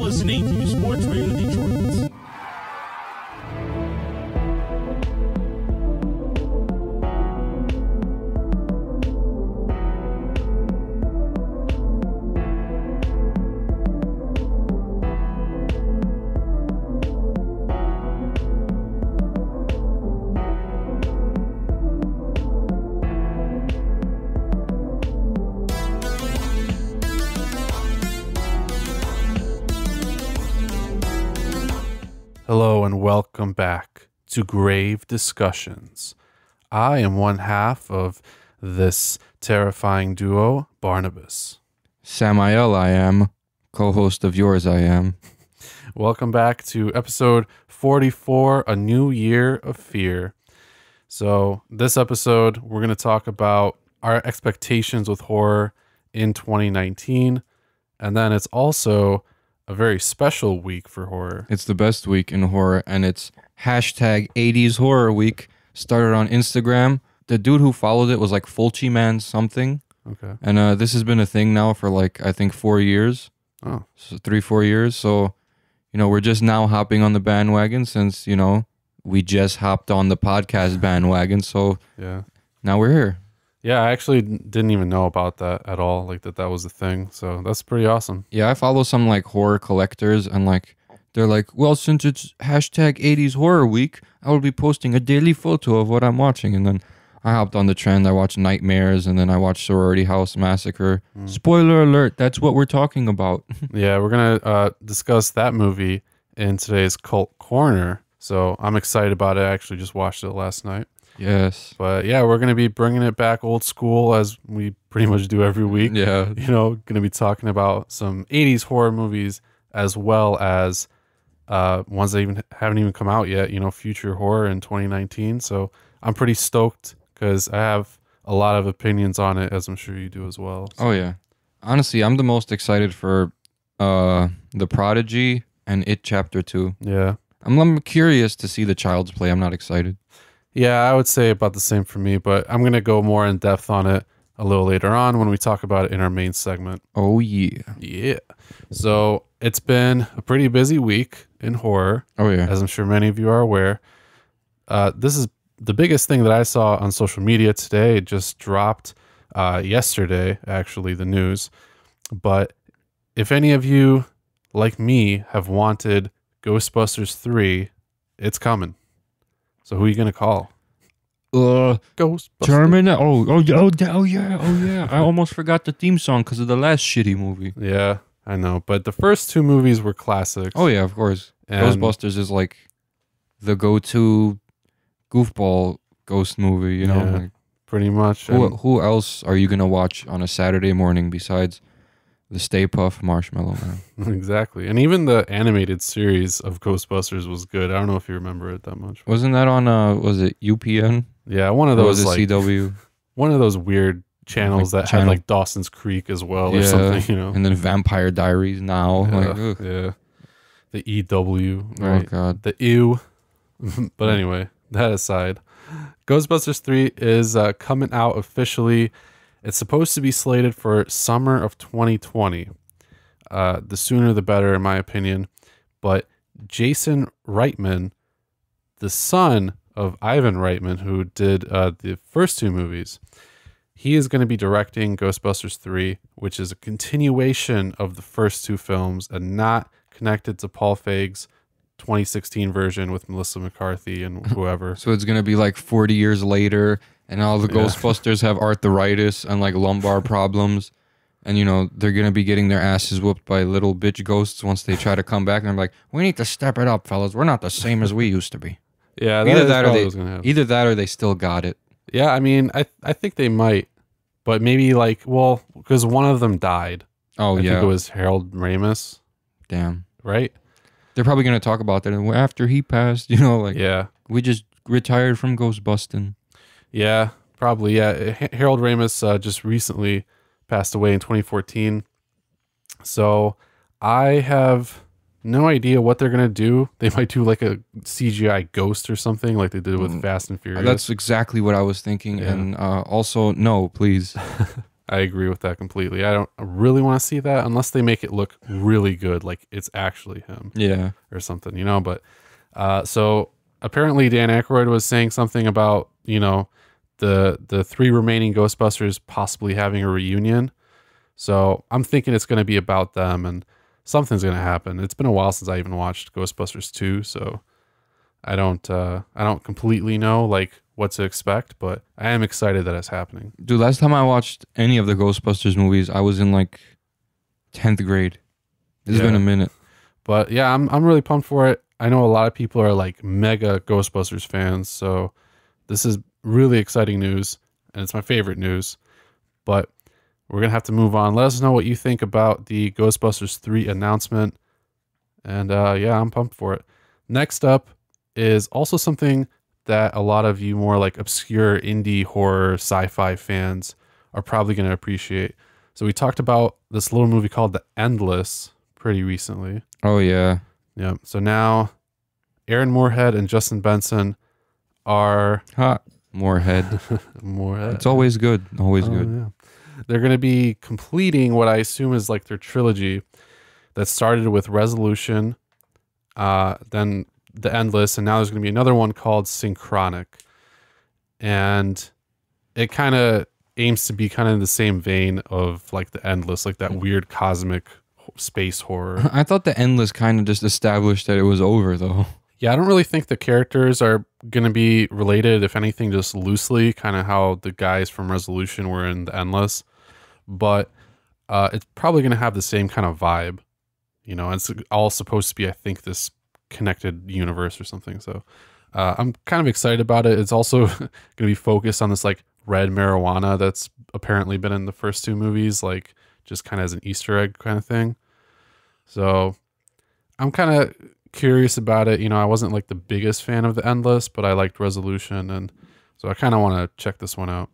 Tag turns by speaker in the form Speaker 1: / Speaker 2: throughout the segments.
Speaker 1: listening to Sports Radio Detroit.
Speaker 2: Hello and welcome back to Grave Discussions. I am one half of this terrifying duo, Barnabas.
Speaker 3: Samael, I am. Co-host of yours, I am.
Speaker 2: Welcome back to episode 44, A New Year of Fear. So this episode, we're going to talk about our expectations with horror in 2019. And then it's also a very special week for horror.
Speaker 3: It's the best week in horror, and it's hashtag 80s horror week. Started on Instagram. The dude who followed it was like Fulci Man something.
Speaker 2: Okay.
Speaker 3: And this has been a thing now for like, I think 4 years.
Speaker 2: Oh.
Speaker 3: So 3-4 years. So, we're just now hopping on the bandwagon since, we just hopped on the podcast bandwagon. So
Speaker 2: Yeah.
Speaker 3: now we're here.
Speaker 2: Yeah, I actually didn't even know about that at all, like that was a thing. So that's pretty awesome.
Speaker 3: Yeah, I follow some like horror collectors, and like they're like, well, since it's hashtag 80s horror week, I will be posting a daily photo of what I'm watching. And then I hopped on the trend. I watched Nightmares, and then I watched Sorority House Massacre. Spoiler alert, that's what we're talking about.
Speaker 2: Yeah, we're going to discuss that movie in today's Cult Corner. So I'm excited about it. I actually just watched it last night.
Speaker 3: Yes.
Speaker 2: But yeah, we're going to be bringing it back old school as we pretty much do every week.
Speaker 3: Yeah.
Speaker 2: Going to be talking about some 80s horror movies as well as ones that haven't even come out yet, future horror in 2019. So I'm pretty stoked because I have a lot of opinions on it, as I'm sure you do as well. So.
Speaker 3: Oh, yeah. Honestly, I'm the most excited for The Prodigy and It Chapter 2.
Speaker 2: Yeah.
Speaker 3: I'm curious to see the Child's Play. I'm not excited.
Speaker 2: Yeah, I would say about the same for me, but I'm going to go more in depth on it a little later on when we talk about it in our main segment.
Speaker 3: Oh, yeah.
Speaker 2: Yeah. So it's been a pretty busy week in horror.
Speaker 3: Oh, yeah.
Speaker 2: As I'm sure many of you are aware. This is the biggest thing that I saw on social media today. It just dropped yesterday, actually, the news. But if any of you, like me, have wanted Ghostbusters 3, it's coming. So who are you going to call?
Speaker 3: Ghostbusters. Terminator. Oh, yeah. I almost forgot the theme song because of the last shitty movie.
Speaker 2: Yeah, I know. But the first two movies were classics.
Speaker 3: Oh, yeah, of course.
Speaker 2: And
Speaker 3: Ghostbusters is like the go-to goofball ghost movie,
Speaker 2: Yeah,
Speaker 3: like,
Speaker 2: pretty much.
Speaker 3: who else are you going to watch on a Saturday morning besides the Stay Puft Marshmallow Man?
Speaker 2: Exactly. And even the animated series of Ghostbusters was good. I don't know if you remember it that much.
Speaker 3: Wasn't that on, was it UPN?
Speaker 2: Yeah, one of
Speaker 3: Or
Speaker 2: those
Speaker 3: was it CW?
Speaker 2: one of those weird channels that had like Dawson's Creek as well or something,
Speaker 3: And then Vampire Diaries now.
Speaker 2: Yeah. The EW. Right?
Speaker 3: Oh, God.
Speaker 2: The EW. But anyway, that aside, Ghostbusters 3 is coming out officially. It's supposed to be slated for summer of 2020. The sooner the better, in my opinion. But Jason Reitman, the son of Ivan Reitman, who did the first two movies, he is going to be directing Ghostbusters 3, which is a continuation of the first two films and not connected to Paul Feig's 2016 version with Melissa McCarthy and whoever.
Speaker 3: So it's going to be like 40 years later, and all the Ghostbusters have arthritis and like lumbar problems. And, they're going to be getting their asses whooped by little bitch ghosts once they try to come back. And they're like, we need to step it up, fellas. We're not the same as we used to be.
Speaker 2: Yeah,
Speaker 3: Either that or they still got it.
Speaker 2: Yeah, I mean, I think they might. But maybe because one of them died.
Speaker 3: Oh,
Speaker 2: I think it was Harold Ramis.
Speaker 3: Damn.
Speaker 2: Right?
Speaker 3: They're probably going to talk about that after he passed,
Speaker 2: Yeah.
Speaker 3: We just retired from Ghostbusting.
Speaker 2: Yeah, probably. Yeah. Harold Ramis just recently passed away in 2014. So I have no idea what they're going to do. They might do like a CGI ghost or something like they did with Fast and Furious.
Speaker 3: That's exactly what I was thinking. Yeah. And also, no, please.
Speaker 2: I agree with that completely. I don't really want to see that unless they make it look really good, like it's actually him.
Speaker 3: Yeah.
Speaker 2: Or something, But so apparently Dan Aykroyd was saying something about, the 3 remaining Ghostbusters possibly having a reunion. So I'm thinking it's going to be about them and something's going to happen. It's been a while since I even watched Ghostbusters 2, so I don't completely know like what to expect, but I am excited that it's happening.
Speaker 3: Dude, last time I watched any of the Ghostbusters movies, I was in like 10th grade. It's been a minute.
Speaker 2: But yeah, I'm really pumped for it. I know a lot of people are like mega Ghostbusters fans, so this is really exciting news, and it's my favorite news. But we're going to have to move on. Let us know what you think about the Ghostbusters 3 announcement. And yeah, I'm pumped for it. Next up is also something that a lot of you more like obscure indie horror sci-fi fans are probably going to appreciate. So we talked about this little movie called The Endless pretty recently.
Speaker 3: Oh, yeah.
Speaker 2: Yeah. So now Aaron Moorhead and Justin Benson are...
Speaker 3: Moorhead.
Speaker 2: Moorhead.
Speaker 3: It's always good. Always good.
Speaker 2: Yeah. They're going to be completing what I assume is like their trilogy that started with Resolution, then The Endless, and now there's going to be another one called Synchronic. And it kind of aims to be kind of in the same vein of like The Endless, like that weird cosmic space horror.
Speaker 3: I thought The Endless kind of just established that it was over, though.
Speaker 2: Yeah, I don't really think the characters are going to be related, if anything, just loosely, kind of how the guys from Resolution were in The Endless. But it's probably going to have the same kind of vibe. It's all supposed to be, I think, this connected universe or something. So I'm kind of excited about it. It's also going to be focused on this like red marijuana that's apparently been in the first 2 movies, like just kind of as an Easter egg kind of thing. So I'm kind of curious about it. I wasn't like the biggest fan of The Endless, but I liked Resolution, and so I kind of want to check this one out.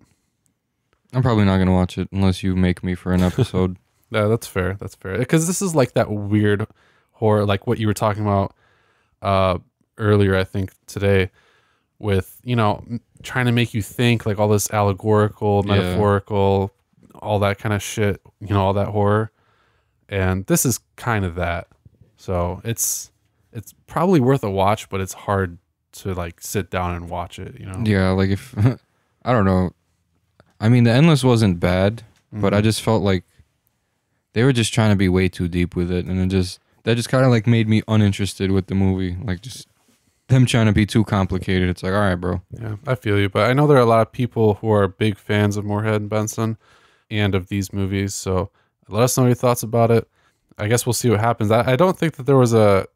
Speaker 3: I'm probably not going to watch it unless you make me for an episode.
Speaker 2: Yeah, that's fair. That's fair. Because this is like that weird horror, like what you were talking about earlier, I think today, with, trying to make you think, like all this allegorical, metaphorical, all that kind of shit, all that horror. And this is kind of that. So it's probably worth a watch, but it's hard to like sit down and watch it,
Speaker 3: Yeah, like if I don't know. I mean, The Endless wasn't bad, but I just felt like they were just trying to be way too deep with it, and that just kind of like made me uninterested with the movie. Like just them trying to be too complicated. It's like, all right, bro.
Speaker 2: Yeah, I feel you, but I know there are a lot of people who are big fans of Moorhead and Benson and of these movies, so let us know your thoughts about it. I guess we'll see what happens. I don't think that there was a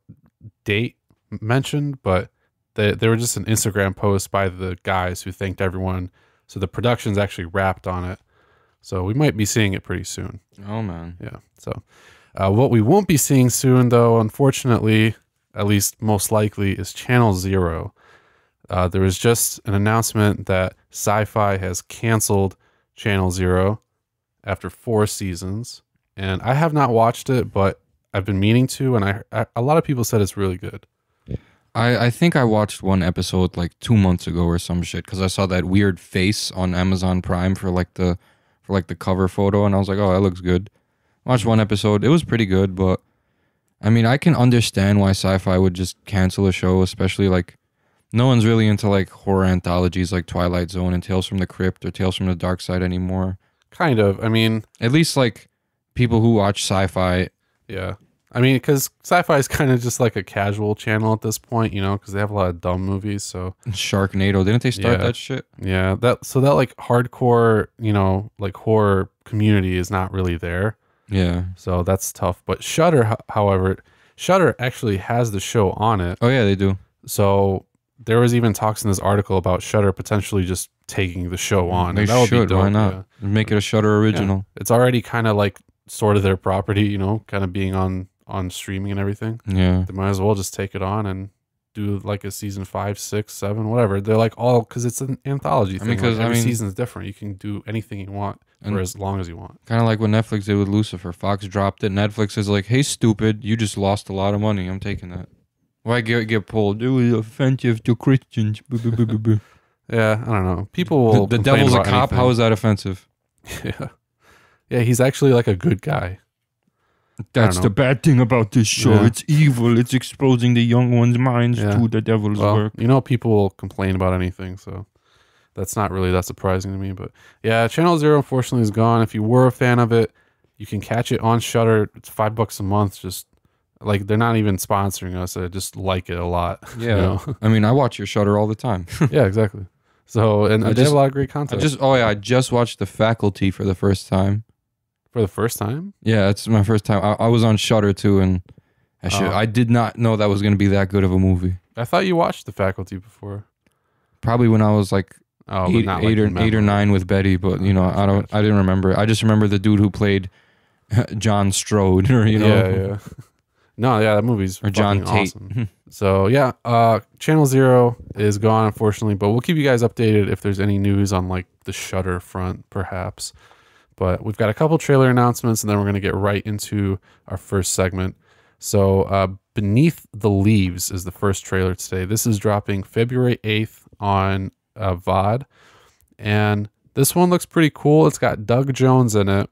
Speaker 2: date mentioned, but they were just an Instagram post by the guys who thanked everyone. So the production's actually wrapped on it. So we might be seeing it pretty soon.
Speaker 3: Oh, man.
Speaker 2: Yeah. So what we won't be seeing soon, though, unfortunately, at least most likely, is Channel Zero. There was just an announcement that Sci-Fi has canceled Channel Zero after 4 seasons. And I have not watched it, but I've been meaning to, and a lot of people said it's really good.
Speaker 3: I think I watched one episode like 2 months ago or some shit because I saw that weird face on Amazon Prime for the cover photo, and I was like, oh, that looks good. Watched one episode. It was pretty good, but I mean, I can understand why Sci-Fi would just cancel a show, especially like no one's really into like horror anthologies like Twilight Zone and Tales from the Crypt or Tales from the Dark Side anymore.
Speaker 2: Kind of. I mean,
Speaker 3: at least like people who watch Sci-Fi.
Speaker 2: Yeah. I mean, because Sci-Fi is kind of just like a casual channel at this point, because they have a lot of dumb movies. So
Speaker 3: Sharknado, didn't they start that shit?
Speaker 2: Yeah, that like hardcore, like horror community is not really there.
Speaker 3: Yeah.
Speaker 2: So that's tough. But Shudder, however, Shudder actually has the show on it.
Speaker 3: Oh yeah, they do.
Speaker 2: So there was even talks in this article about Shudder potentially just taking the show on.
Speaker 3: They
Speaker 2: that
Speaker 3: should.
Speaker 2: Would be dope.
Speaker 3: Why not?
Speaker 2: Yeah.
Speaker 3: Make it a Shudder original.
Speaker 2: Yeah. It's already kind of like sort of their property, kind of being on streaming and everything.
Speaker 3: Yeah.
Speaker 2: They might as well just take it on and do like a season 5, 6, 7, whatever. They're like all, because it's an anthology thing. Because every season is different. You can do anything you want for as long as you want.
Speaker 3: Kind of like what Netflix did with Lucifer. Fox dropped it. Netflix is like, hey, stupid, you just lost a lot of money. I'm taking that. Why get pulled? It was offensive to Christians.
Speaker 2: Yeah, I don't know. People will.
Speaker 3: The devil's a cop.
Speaker 2: Anything.
Speaker 3: How is that offensive?
Speaker 2: Yeah. Yeah, he's actually like a good guy.
Speaker 3: That's
Speaker 2: know.
Speaker 3: the bad thing about this show.
Speaker 2: Yeah.
Speaker 3: It's evil. It's exposing the young ones' minds
Speaker 2: Yeah.
Speaker 3: to the devil's
Speaker 2: Well,
Speaker 3: work.
Speaker 2: you know, people will complain about anything, so that's not really that surprising to me. But yeah, Channel Zero unfortunately is gone. If you were a fan of it, you can catch it on Shudder. It's $5 a month. Just like they're not even sponsoring us. I just like it a lot.
Speaker 3: Yeah.
Speaker 2: You know?
Speaker 3: I mean, I watch your Shutter all the time.
Speaker 2: Yeah, exactly. So and they have a lot of great content.
Speaker 3: I just watched The Faculty for the first time.
Speaker 2: For the first time.
Speaker 3: Yeah, it's my first time. I was on Shudder too, and I did not know that was going to be that good of a movie.
Speaker 2: I thought you watched The Faculty before.
Speaker 3: Probably when I was like eight or nine with Betty, but you know, I didn't remember. I just remember the dude who played John Strode, or
Speaker 2: Yeah. No, yeah, that movie's
Speaker 3: or John Tate.
Speaker 2: Awesome. So yeah, Channel Zero is gone unfortunately, but we'll keep you guys updated if there's any news on like the Shudder front, perhaps. But we've got a couple trailer announcements, and then we're gonna get right into our first segment. So Beneath the Leaves is the first trailer today. This is dropping February 8th on VOD, and this one looks pretty cool. It's got Doug Jones in it,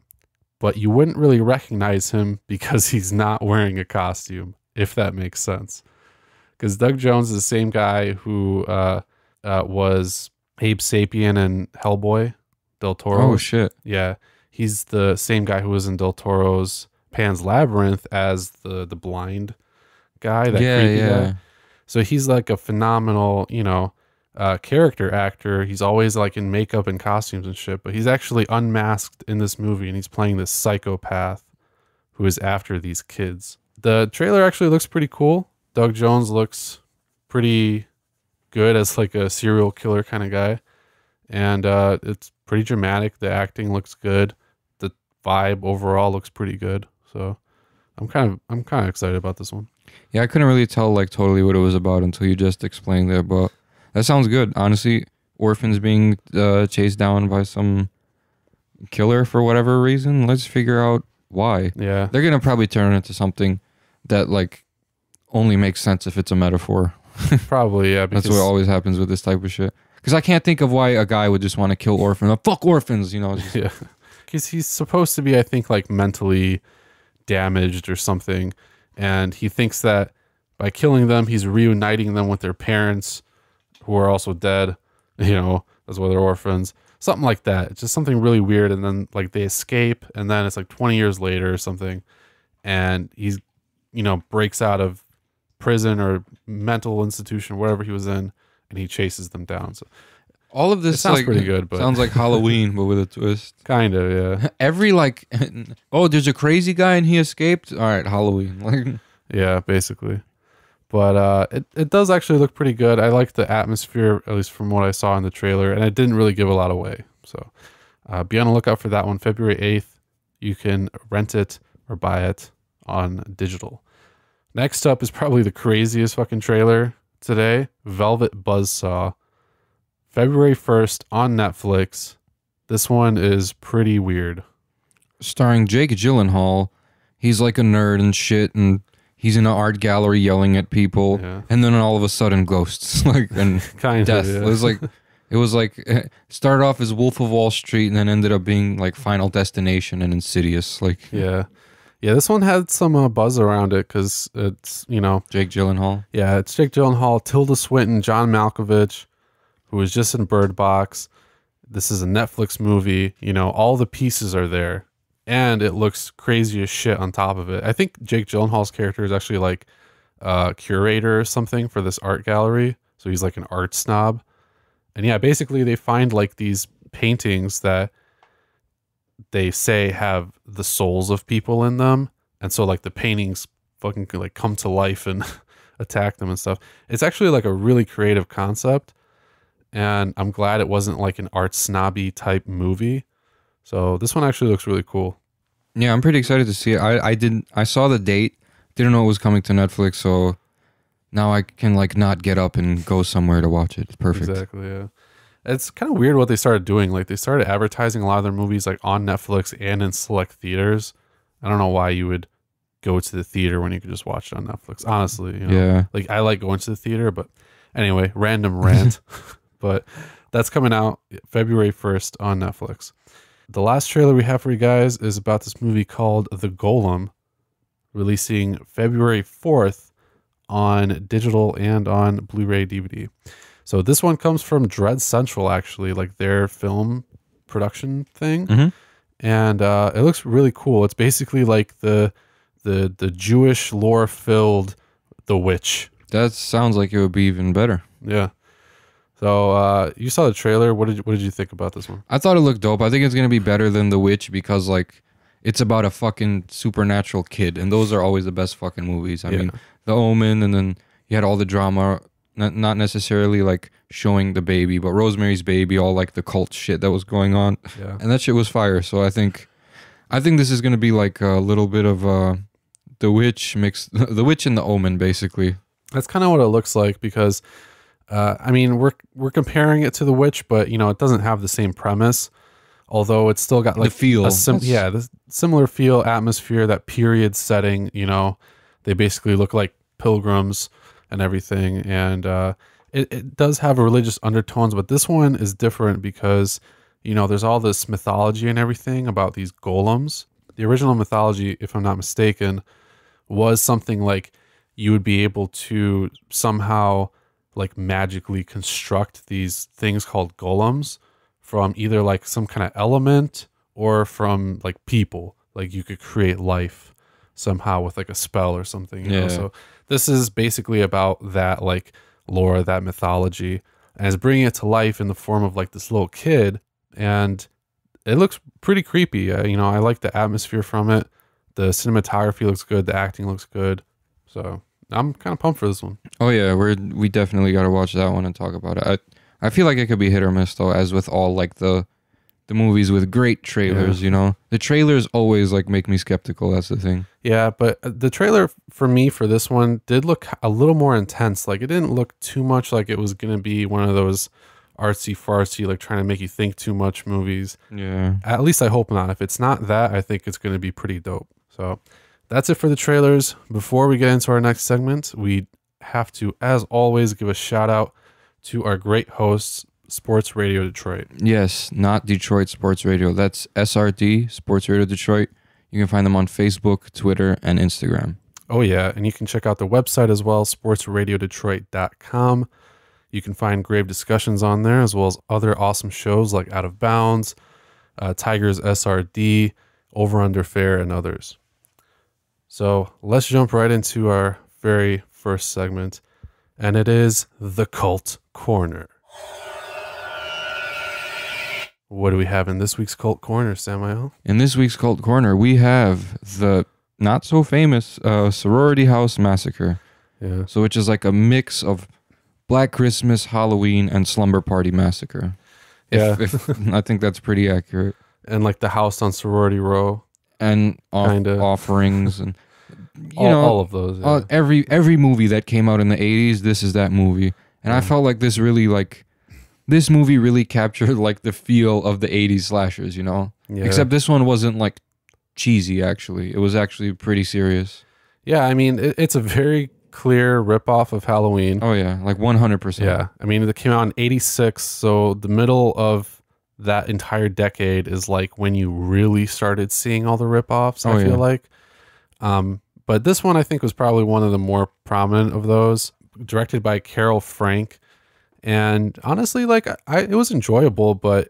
Speaker 2: but you wouldn't really recognize him because he's not wearing a costume, if that makes sense. Because Doug Jones is the same guy who was Abe Sapien and Hellboy, Del Toro.
Speaker 3: Oh, shit.
Speaker 2: Yeah. He's the same guy who was in Del Toro's Pan's Labyrinth as the blind guy, that creepy guy. So he's like a phenomenal, character actor. He's always like in makeup and costumes and shit, but he's actually unmasked in this movie, and he's playing this psychopath who is after these kids. The trailer actually looks pretty cool. Doug Jones looks pretty good as like a serial killer kind of guy, and it's pretty dramatic. The acting looks good. The vibe overall looks pretty good. So I'm kind of excited about this one.
Speaker 3: Yeah, I couldn't really tell like totally what it was about until you just explained it, but that sounds good. Honestly, orphans being chased down by some killer for whatever reason. Let's figure out why.
Speaker 2: Yeah,
Speaker 3: they're gonna probably turn it into something that like only makes sense if it's a metaphor.
Speaker 2: Probably, yeah.
Speaker 3: That's what always happens with this type of shit. Because I can't think of why a guy would just want to kill orphans. Like, fuck orphans, Just,
Speaker 2: yeah, because he's supposed to be, I think, like mentally damaged or something, and he thinks that by killing them, he's reuniting them with their parents, who are also dead. That's why they're orphans. Something like that. It's just something really weird, and then like they escape, and then it's like 20 years later or something, and he's breaks out of prison or mental institution, whatever he was in, and he chases them down. So
Speaker 3: all of this
Speaker 2: sounds pretty good, but
Speaker 3: sounds like Halloween, but with a twist.
Speaker 2: Kind of, yeah.
Speaker 3: Every there's a crazy guy and he escaped. All right, Halloween.
Speaker 2: Yeah, basically. But it does actually look pretty good. I like the atmosphere, at least from what I saw in the trailer, and it didn't really give a lot away. So be on the lookout for that one. February 8th, you can rent it or buy it on digital. Next up is probably the craziest fucking trailer today, Velvet Buzzsaw. February 1st on Netflix. This one is pretty weird.
Speaker 3: Starring Jake Gyllenhaal. He's like a nerd and shit, and he's in an art gallery yelling at people, and then all of a sudden ghosts, and
Speaker 2: kind
Speaker 3: death.
Speaker 2: of,
Speaker 3: yeah. It was like started off as Wolf of Wall Street and then ended up being like Final Destination and Insidious.
Speaker 2: Yeah, this one had some buzz around it because it's,
Speaker 3: Jake Gyllenhaal.
Speaker 2: Yeah, it's Jake Gyllenhaal, Tilda Swinton, John Malkovich, who was just in Bird Box. This is a Netflix movie. All the pieces are there, and it looks crazy as shit on top of it. I think Jake Gyllenhaal's character is actually like a curator or something for this art gallery. So he's like an art snob. And yeah, basically they find like these paintings that they say have the souls of people in them, and so like the paintings fucking like come to life and attack them and stuff. It's actually like a really creative concept, and I'm glad it wasn't like an art snobby type movie. So this one actually looks really cool.
Speaker 3: Yeah, I'm pretty excited to see it. I saw the date, didn't know it was coming to Netflix, so now I can like not get up and go somewhere to watch it. It's perfect.
Speaker 2: Exactly, yeah. It's kind of weird what they started doing. Like they started advertising a lot of their movies like on Netflix and in select theaters. I don't know why you would go to the theater when you could just watch it on Netflix. Honestly,
Speaker 3: Yeah.
Speaker 2: Like I like going to the theater, but anyway, random rant. But that's coming out February 1st on Netflix. The last trailer we have for you guys is about this movie called The Golem, releasing February 4th on digital and on Blu-ray DVD. So this one comes from Dread Central, actually, like their film production thing.
Speaker 3: Mm-hmm.
Speaker 2: And it looks really cool. It's basically like the Jewish lore filled The Witch.
Speaker 3: That sounds like it would be even better.
Speaker 2: Yeah. So you saw the trailer. What did you think about this one?
Speaker 3: I thought it looked dope. I think it's gonna be better than The Witch because like it's about a fucking supernatural kid, and those are always the best fucking movies. I mean, The Omen, and then you had all the drama, not necessarily like showing the baby, but Rosemary's Baby, all like the cult shit that was going on, and that shit was fire. So I think this is gonna be like a little bit of The Witch mixed, The Witch and The Omen, basically.
Speaker 2: That's kind of what it looks like because. I mean, we're comparing it to The Witch, but you know, it doesn't have the same premise. Although it's still got like
Speaker 3: the feel,
Speaker 2: the similar feel, atmosphere, that period setting. You know, they basically look like pilgrims and everything, and it does have a religious undertones. But this one is different because you know there's all this mythology and everything about these golems. The original mythology, if I'm not mistaken, was something like you would be able to somehow like magically construct these things called golems from either like some kind of element or from like people. Like you could create life somehow with like a spell or something. You know? So this is basically about that like lore, that mythology, and it's bringing it to life in the form of like this little kid. And it looks pretty creepy. You know, I like the atmosphere from it. The cinematography looks good. The acting looks good. So I'm kind of pumped for this one.
Speaker 3: Oh yeah, we definitely got to watch that one and talk about it. I feel like it could be hit or miss though, as with all like the movies with great trailers. You know, the trailers always like make me skeptical. That's the thing.
Speaker 2: Yeah, but the trailer for me for this one did look a little more intense. Like it didn't look too much like it was gonna be one of those artsy fartsy like trying to make you think too much movies.
Speaker 3: Yeah.
Speaker 2: At least I hope not. If it's not that, I think it's gonna be pretty dope. So. That's it for the trailers. Before we get into our next segment, we have to, as always, give a shout out to our great hosts, Sports Radio Detroit.
Speaker 3: Yes, not Detroit Sports Radio. That's SRD, Sports Radio Detroit. You can find them on Facebook, Twitter, and Instagram.
Speaker 2: Oh, yeah. And you can check out the website as well, sportsradiodetroit.com. You can find Grave Discussions on there, as well as other awesome shows like Out of Bounds, Tigers SRD, Over Under Fair, and others. So let's jump right into our very first segment, and it is the Cult Corner. What do we have in this week's Cult Corner, Samael?
Speaker 3: In this week's Cult Corner, we have the not so famous Sorority House Massacre.
Speaker 2: Yeah.
Speaker 3: So which is like a mix of Black Christmas, Halloween, and Slumber Party Massacre. If I think that's pretty accurate.
Speaker 2: And like the house on Sorority Row.
Speaker 3: And offerings and
Speaker 2: all of those. Yeah.
Speaker 3: Every movie that came out in the 80s, this is that movie. And I felt like this movie really captured like the feel of the 80s slashers, you know? Yeah. Except this one wasn't like cheesy, actually. It was actually pretty serious.
Speaker 2: Yeah, I mean, it's a very clear ripoff of Halloween.
Speaker 3: Oh yeah, like 100%.
Speaker 2: Yeah, I mean, it came out in 86, so the middle of that entire decade is like when you really started seeing all the ripoffs. I feel like, but this one I think was probably one of the more prominent of those. Directed by Carol Frank, and honestly, like it was enjoyable, but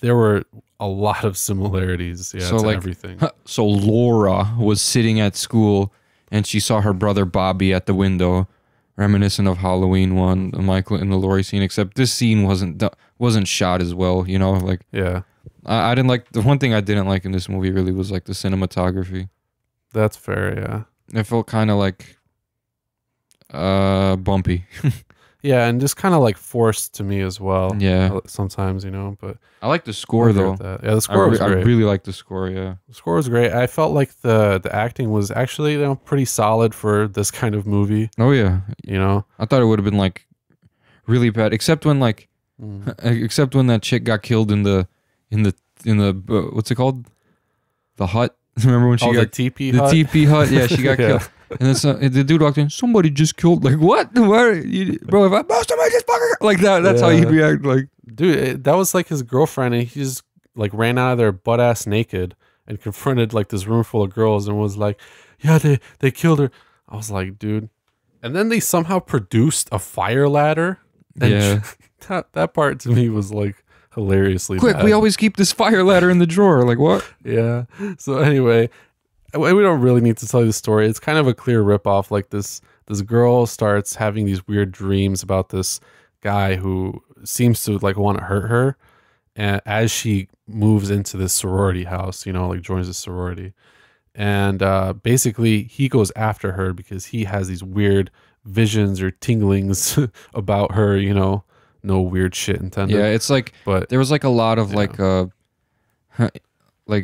Speaker 2: there were a lot of similarities. Yeah,
Speaker 3: so
Speaker 2: to
Speaker 3: like
Speaker 2: everything.
Speaker 3: So Laura was sitting at school and she saw her brother Bobby at the window, reminiscent of Halloween 1, the Michael and the Laurie scene. Except this scene wasn't shot as well, you know. Like I didn't like the one thing I didn't like in this movie really was like the cinematography.
Speaker 2: That's fair. Yeah,
Speaker 3: it felt kind of like bumpy.
Speaker 2: Yeah, and just kind of like forced to me as well.
Speaker 3: Yeah,
Speaker 2: sometimes, you know. But
Speaker 3: I like the score though.
Speaker 2: Yeah, the score was great.
Speaker 3: I really like the score. Yeah,
Speaker 2: the score was great. I felt like the acting was actually, you know, pretty solid for this kind of movie.
Speaker 3: Oh yeah,
Speaker 2: you know,
Speaker 3: I thought it would have been like really bad, except when except when that chick got killed in the what's it called, the hut. Remember when she got
Speaker 2: the teepee hut?
Speaker 3: The teepee hut. Yeah, she got killed. And then the dude walked in. Somebody just killed. Like what? Bro, if I somebody just fucking like that. That's how he react. Like,
Speaker 2: dude, that was like his girlfriend, and he just like ran out of there butt ass naked and confronted like this room full of girls and was like, yeah, they killed her. I was like, dude. And then they somehow produced a fire ladder. And
Speaker 3: Yeah.
Speaker 2: that part to me was like hilariously
Speaker 3: Quick,
Speaker 2: bad.
Speaker 3: we always keep this fire ladder in the drawer. Like, what?
Speaker 2: Yeah. So anyway, we don't really need to tell you the story. It's kind of a clear ripoff. Like this girl starts having these weird dreams about this guy who seems to like want to hurt her. And as she moves into this sorority house, like joins the sorority. And basically he goes after her because he has these weird visions or tinglings about her, no weird shit intended.
Speaker 3: Yeah, it's like,
Speaker 2: but
Speaker 3: there was like a lot of like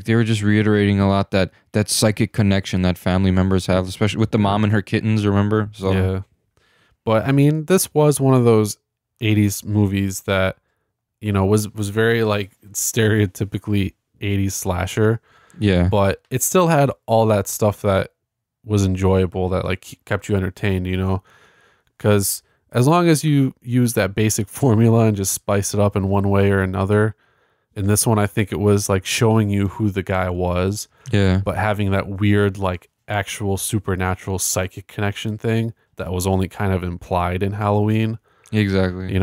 Speaker 3: they were just reiterating a lot that psychic connection that family members have, especially with the mom and her kittens, remember? So
Speaker 2: yeah. But I mean, this was one of those 80s movies that, was very like stereotypically 80s slasher.
Speaker 3: yeah.
Speaker 2: But it still had all that stuff that was enjoyable, that like kept you entertained, because as long as you use that basic formula and just spice it up in one way or another, in this one I think it was like showing you who the guy was,
Speaker 3: Yeah.
Speaker 2: but having that weird like actual supernatural psychic connection thing that was only kind of implied in Halloween.
Speaker 3: Exactly.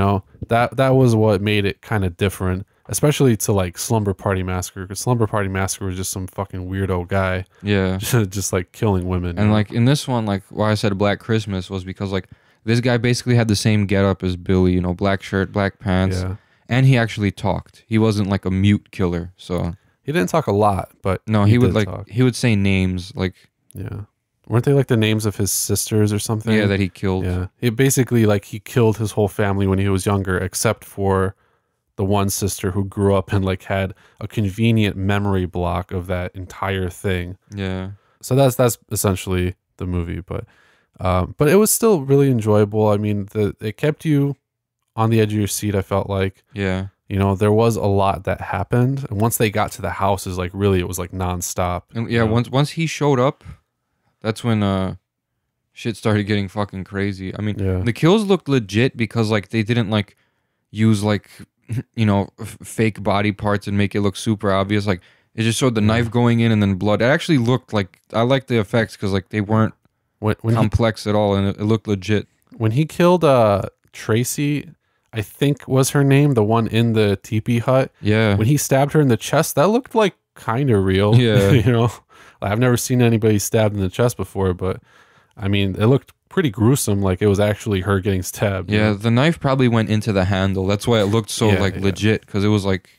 Speaker 2: That was what made it kind of different, especially to like Slumber Party Massacre, because Slumber Party Massacre was just some fucking weirdo guy
Speaker 3: Yeah.
Speaker 2: just like killing women.
Speaker 3: And like in this one, like why I said Black Christmas was because like this guy basically had the same getup as Billy, black shirt, black pants,
Speaker 2: Yeah.
Speaker 3: and he actually talked. He wasn't like a mute killer. So
Speaker 2: He didn't talk a lot, but
Speaker 3: no, he would
Speaker 2: did
Speaker 3: like
Speaker 2: talk.
Speaker 3: he would say names like
Speaker 2: Yeah. Weren't they like the names of his sisters or something?
Speaker 3: yeah that he killed.
Speaker 2: Yeah. It basically like he killed his whole family when he was younger, except for the one sister who grew up and like had a convenient memory block of that entire thing.
Speaker 3: Yeah.
Speaker 2: So that's essentially the movie, but it was still really enjoyable. I mean, it kept you on the edge of your seat. I felt like,
Speaker 3: Yeah.
Speaker 2: there was a lot that happened, and once they got to the house, is like really it was like nonstop.
Speaker 3: And yeah, once he showed up, that's when shit started getting fucking crazy. I mean,
Speaker 2: Yeah.
Speaker 3: the kills looked legit because like they didn't like use like fake body parts and make it look super obvious. Like it just showed the knife going in and then blood. It actually looked like I liked the effects because like they weren't
Speaker 2: when
Speaker 3: complex at all, and it looked legit.
Speaker 2: when he killed Tracy, I think was her name, the one in the teepee hut.
Speaker 3: Yeah.
Speaker 2: When he stabbed her in the chest, that looked like kind of real.
Speaker 3: Yeah.
Speaker 2: I've never seen anybody stabbed in the chest before, but I mean, it looked pretty gruesome. Like it was actually her getting stabbed.
Speaker 3: Yeah, the knife probably went into the handle. That's why it looked so
Speaker 2: Yeah,
Speaker 3: like
Speaker 2: yeah.
Speaker 3: legit, because it was like,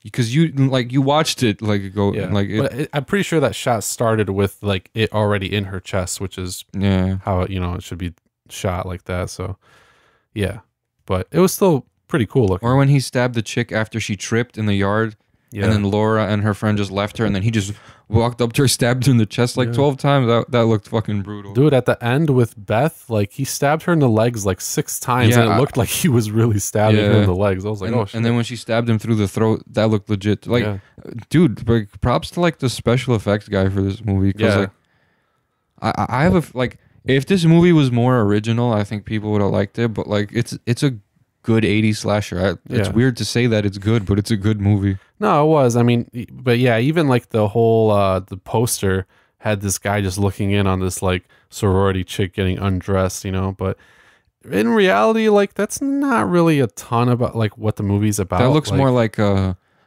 Speaker 3: because you watched it like go
Speaker 2: Yeah.
Speaker 3: like it,
Speaker 2: But I'm pretty sure that shot started with like it already in her chest, which is
Speaker 3: yeah.
Speaker 2: how it should be shot like that. So yeah, but it was still pretty cool looking.
Speaker 3: Or when he stabbed the chick after she tripped in the yard,
Speaker 2: Yeah.
Speaker 3: and then Laura and her friend just left her, and then he just walked up to her, stabbed her in the chest like 12 times. That looked fucking brutal.
Speaker 2: Dude, at the end with Beth, like he stabbed her in the legs like 6 times,
Speaker 3: Yeah,
Speaker 2: and it looked like he was really stabbing her
Speaker 3: Yeah.
Speaker 2: in the legs. I was like,
Speaker 3: and,
Speaker 2: oh shit.
Speaker 3: and then when she stabbed him through the throat, that looked legit. Like,
Speaker 2: Yeah.
Speaker 3: dude, like, props to like the special effects guy for this movie. Cause
Speaker 2: Yeah.
Speaker 3: like, I have a like, if this movie was more original, I think people would have liked it. But like, it's a good 80s slasher. It's
Speaker 2: Yeah.
Speaker 3: weird to say that it's good, but it's a good movie.
Speaker 2: No, it was. I mean, but yeah, even like the whole the poster had this guy just looking in on this like sorority chick getting undressed, but in reality, like that's not really a ton about like what the movie's about.
Speaker 3: That looks more like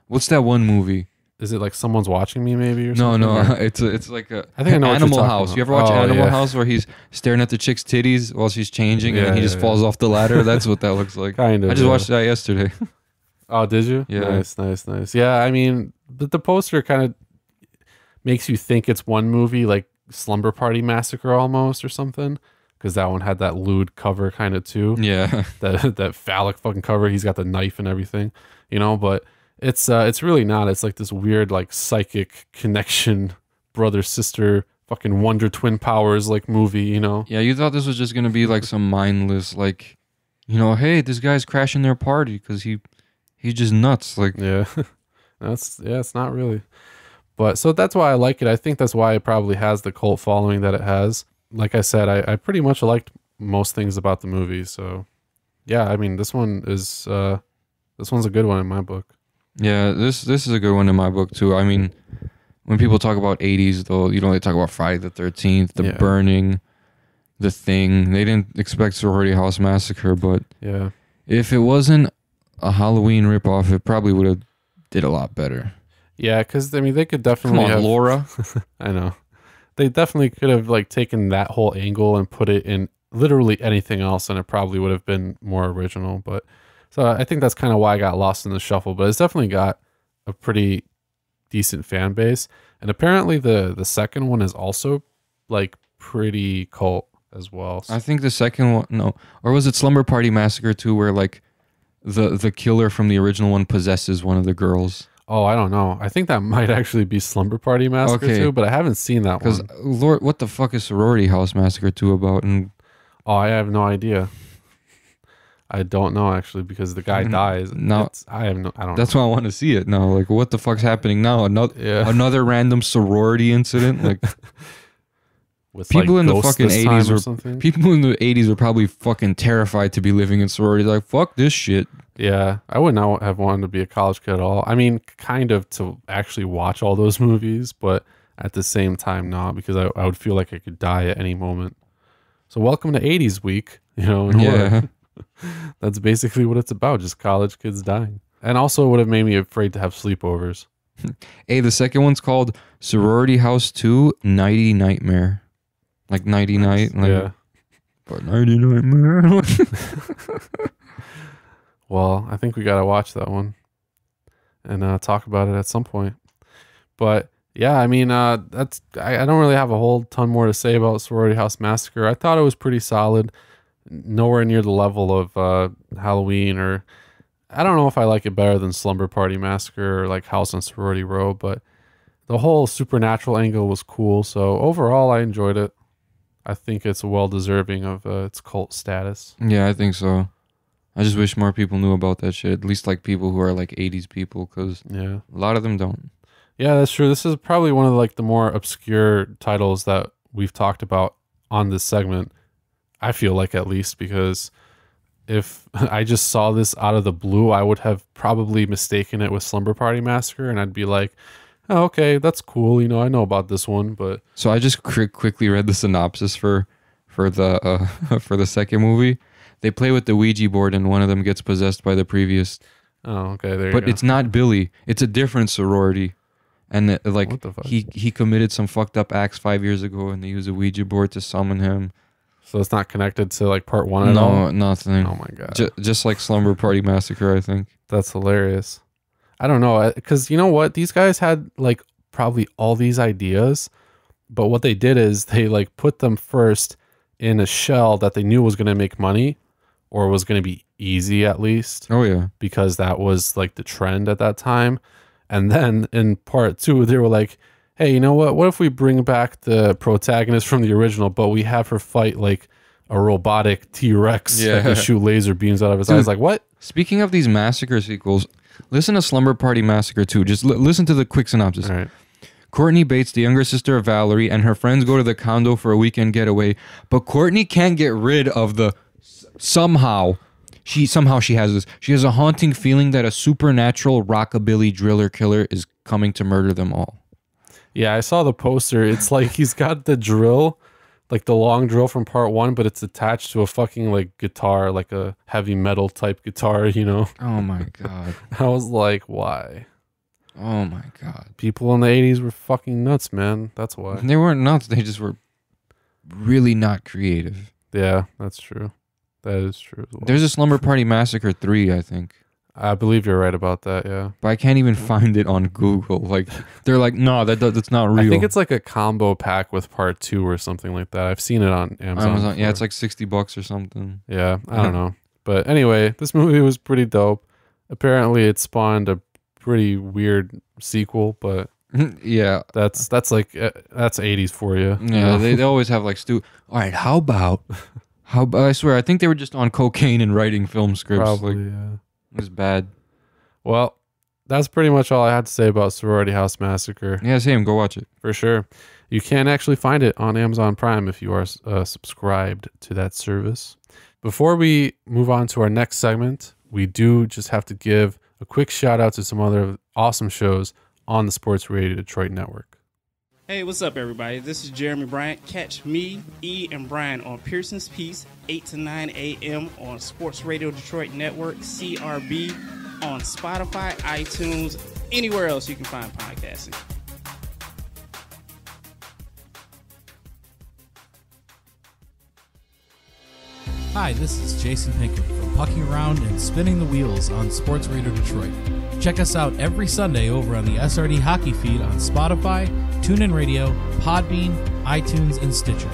Speaker 3: what's that one movie?
Speaker 2: Is it like Someone's Watching Me maybe or
Speaker 3: No,
Speaker 2: something?
Speaker 3: no,
Speaker 2: Or-
Speaker 3: it's like a
Speaker 2: I think I know what you're
Speaker 3: Animal
Speaker 2: talking
Speaker 3: House.
Speaker 2: about.
Speaker 3: You ever watch
Speaker 2: Oh,
Speaker 3: Animal
Speaker 2: yeah.
Speaker 3: House where he's staring at the chick's titties while she's changing, and
Speaker 2: Yeah,
Speaker 3: then he just
Speaker 2: yeah,
Speaker 3: falls off the ladder? That's what that looks like.
Speaker 2: Kind of.
Speaker 3: I just
Speaker 2: yeah.
Speaker 3: watched that yesterday.
Speaker 2: Oh, did you?
Speaker 3: Yeah.
Speaker 2: Nice. Yeah, I mean, the poster kind of makes you think it's one movie, like Slumber Party Massacre almost or something, because that one had that lewd cover kind of too.
Speaker 3: Yeah.
Speaker 2: That phallic fucking cover. He's got the knife and everything, but it's really not. It's like this weird like psychic connection, brother sister fucking Wonder Twin powers like movie.
Speaker 3: Yeah, you thought this was just gonna be like some mindless, like, hey, this guy's crashing their party because he's just nuts. Like,
Speaker 2: Yeah. It's not really. But so that's why I like it. I think that's why it probably has the cult following that it has. Like I said, I pretty much liked most things about the movie. So yeah, I mean this one's a good one in my book.
Speaker 3: Yeah, this is a good one in my book too. I mean, when people talk about 80s, though, they talk about Friday the 13th, The
Speaker 2: Yeah.
Speaker 3: Burning, The Thing. They didn't expect Sorority House Massacre, but
Speaker 2: Yeah.
Speaker 3: if it wasn't a Halloween ripoff, it probably would have did a lot better.
Speaker 2: Yeah, because I mean, they could
Speaker 3: Come
Speaker 2: definitely
Speaker 3: on,
Speaker 2: have.
Speaker 3: Laura.
Speaker 2: I know. They definitely could have like taken that whole angle and put it in literally anything else, and it probably would have been more original. But so I think that's kind of why I got lost in the shuffle. But it's definitely got a pretty decent fan base, and apparently the second one is also like pretty cult as well.
Speaker 3: I think the second one, no, or was it Slumber Party Massacre 2, where like the killer from the original one possesses one of the girls?
Speaker 2: Oh, I don't know. I think that might actually be Slumber Party Massacre
Speaker 3: Okay.
Speaker 2: too, but I haven't seen that
Speaker 3: Because
Speaker 2: one.
Speaker 3: Lord, what the fuck is Sorority House Massacre 2 about? And
Speaker 2: Oh, I have no idea. I don't know actually because the guy dies.
Speaker 3: No.
Speaker 2: I don't
Speaker 3: that's
Speaker 2: know.
Speaker 3: why I want to see it now. Like, what the fuck's happening now? Another
Speaker 2: Yeah.
Speaker 3: another random sorority incident? Like,
Speaker 2: With
Speaker 3: people in the
Speaker 2: ghosts
Speaker 3: fucking
Speaker 2: this time
Speaker 3: 80s
Speaker 2: or
Speaker 3: were
Speaker 2: something.
Speaker 3: people in the 80s were probably fucking terrified to be living in sorority. Like, fuck this shit.
Speaker 2: Yeah, I would not have wanted to be a college kid at all. I mean, kind of to actually watch all those movies, but at the same time, not because I would feel like I could die at any moment. So, welcome to 80s week, in horror.
Speaker 3: Yeah.
Speaker 2: That's basically what it's about, just college kids dying. And also would have made me afraid to have sleepovers.
Speaker 3: Hey, the second one's called Sorority House 2 Nighty Nightmare. Like Nighty Night. Like,
Speaker 2: Yeah.
Speaker 3: but Nighty Nightmare.
Speaker 2: Well, I think we got to watch that one and talk about it at some point. But yeah, I mean, I don't really have a whole ton more to say about Sorority House Massacre. I thought it was pretty solid. Nowhere near the level of Halloween, or I don't know if I like it better than Slumber Party Massacre or like House on Sorority Row, but the whole supernatural angle was cool. So overall, I enjoyed it. I think it's well deserving of its cult status.
Speaker 3: Yeah, I think so. I just wish more people knew about that shit. At least like people who are like 80s people, because
Speaker 2: Yeah.
Speaker 3: a lot of them don't.
Speaker 2: Yeah, that's true. This is probably one of like the more obscure titles that we've talked about on this segment. I feel like, at least, because if I just saw this out of the blue, I would have probably mistaken it with Slumber Party Massacre, and I'd be like, "Oh, okay, that's cool. I know about this one." But
Speaker 3: So I just quickly read the synopsis for the for the second movie. They play with the Ouija board, and one of them gets possessed by the previous.
Speaker 2: oh, okay, there you
Speaker 3: But
Speaker 2: go.
Speaker 3: it's not Billy. It's a different sorority, and like
Speaker 2: What the fuck?
Speaker 3: he committed some fucked up acts 5 years ago, and they use a Ouija board to summon him.
Speaker 2: So it's not connected to like part one at all.
Speaker 3: No, nothing.
Speaker 2: Oh my god,
Speaker 3: Just like Slumber Party Massacre, I think.
Speaker 2: that's hilarious. I don't know, because you know what? These guys had like probably all these ideas, but what they did is they like put them first in a shell that they knew was going to make money, or was going to be easy at least,
Speaker 3: Oh yeah.
Speaker 2: because that was like the trend at that time. And then in part two, they were like, hey, you know what? What if we bring back the protagonist from the original, but we have her fight like a robotic T-Rex that
Speaker 3: Yeah.
Speaker 2: can shoot laser beams out of his
Speaker 3: Dude.
Speaker 2: eyes? Like, what?
Speaker 3: Speaking of these massacre sequels, listen to Slumber Party Massacre 2. Just listen to the quick synopsis.
Speaker 2: All right.
Speaker 3: Courtney Bates, the younger sister of Valerie, and her friends go to the condo for a weekend getaway, but Courtney can't get rid of the somehow she has this. She has a haunting feeling that a supernatural rockabilly driller killer is coming to murder them all.
Speaker 2: Yeah, I saw the poster. It's like he's got the drill, like the long drill from part one, but it's attached to a fucking like guitar, like a heavy metal type guitar,
Speaker 3: Oh my god.
Speaker 2: I was like, why?
Speaker 3: Oh my god.
Speaker 2: People in the 80s were fucking nuts, man. That's why.
Speaker 3: They weren't nuts. They just were really not creative.
Speaker 2: Yeah, that's true. That is true as well.
Speaker 3: There's a Slumber Party Massacre 3, I think.
Speaker 2: I believe you're right about that, yeah.
Speaker 3: But I can't even find it on Google. Like they're like, no, that's not real.
Speaker 2: I think it's like a combo pack with part two or something like that. I've seen it on Amazon.
Speaker 3: Yeah, it's
Speaker 2: before.
Speaker 3: like $60 or something.
Speaker 2: Yeah, I don't know. But anyway, this movie was pretty dope. Apparently it spawned a pretty weird sequel, but
Speaker 3: Yeah.
Speaker 2: that's 80s for you.
Speaker 3: Yeah, they always have like all right, how about I swear, I think they were just on cocaine and writing film scripts.
Speaker 2: Probably,
Speaker 3: Like,
Speaker 2: yeah.
Speaker 3: it was bad.
Speaker 2: Well, that's pretty much all I had to say about Sorority House Massacre.
Speaker 3: Yeah, same. Go watch it.
Speaker 2: For sure. You can actually find it on Amazon Prime if you are subscribed to that service. Before we move on to our next segment, we do just have to give a quick shout out to some other awesome shows on the Sports Radio Detroit network.
Speaker 4: Hey, what's up, everybody? This is Jeremy Bryant. Catch me, E, and Brian on Pearson's Piece, 8 to 9 a.m. on Sports Radio Detroit Network, CRB, on Spotify, iTunes, anywhere else you can find podcasting.
Speaker 1: Hi, this is Jason Pinkett from Pucking Around and Spinning the Wheels on Sports Radio Detroit. Check us out every Sunday over on the SRD Hockey feed on Spotify, TuneIn Radio, Podbean, iTunes, and Stitcher.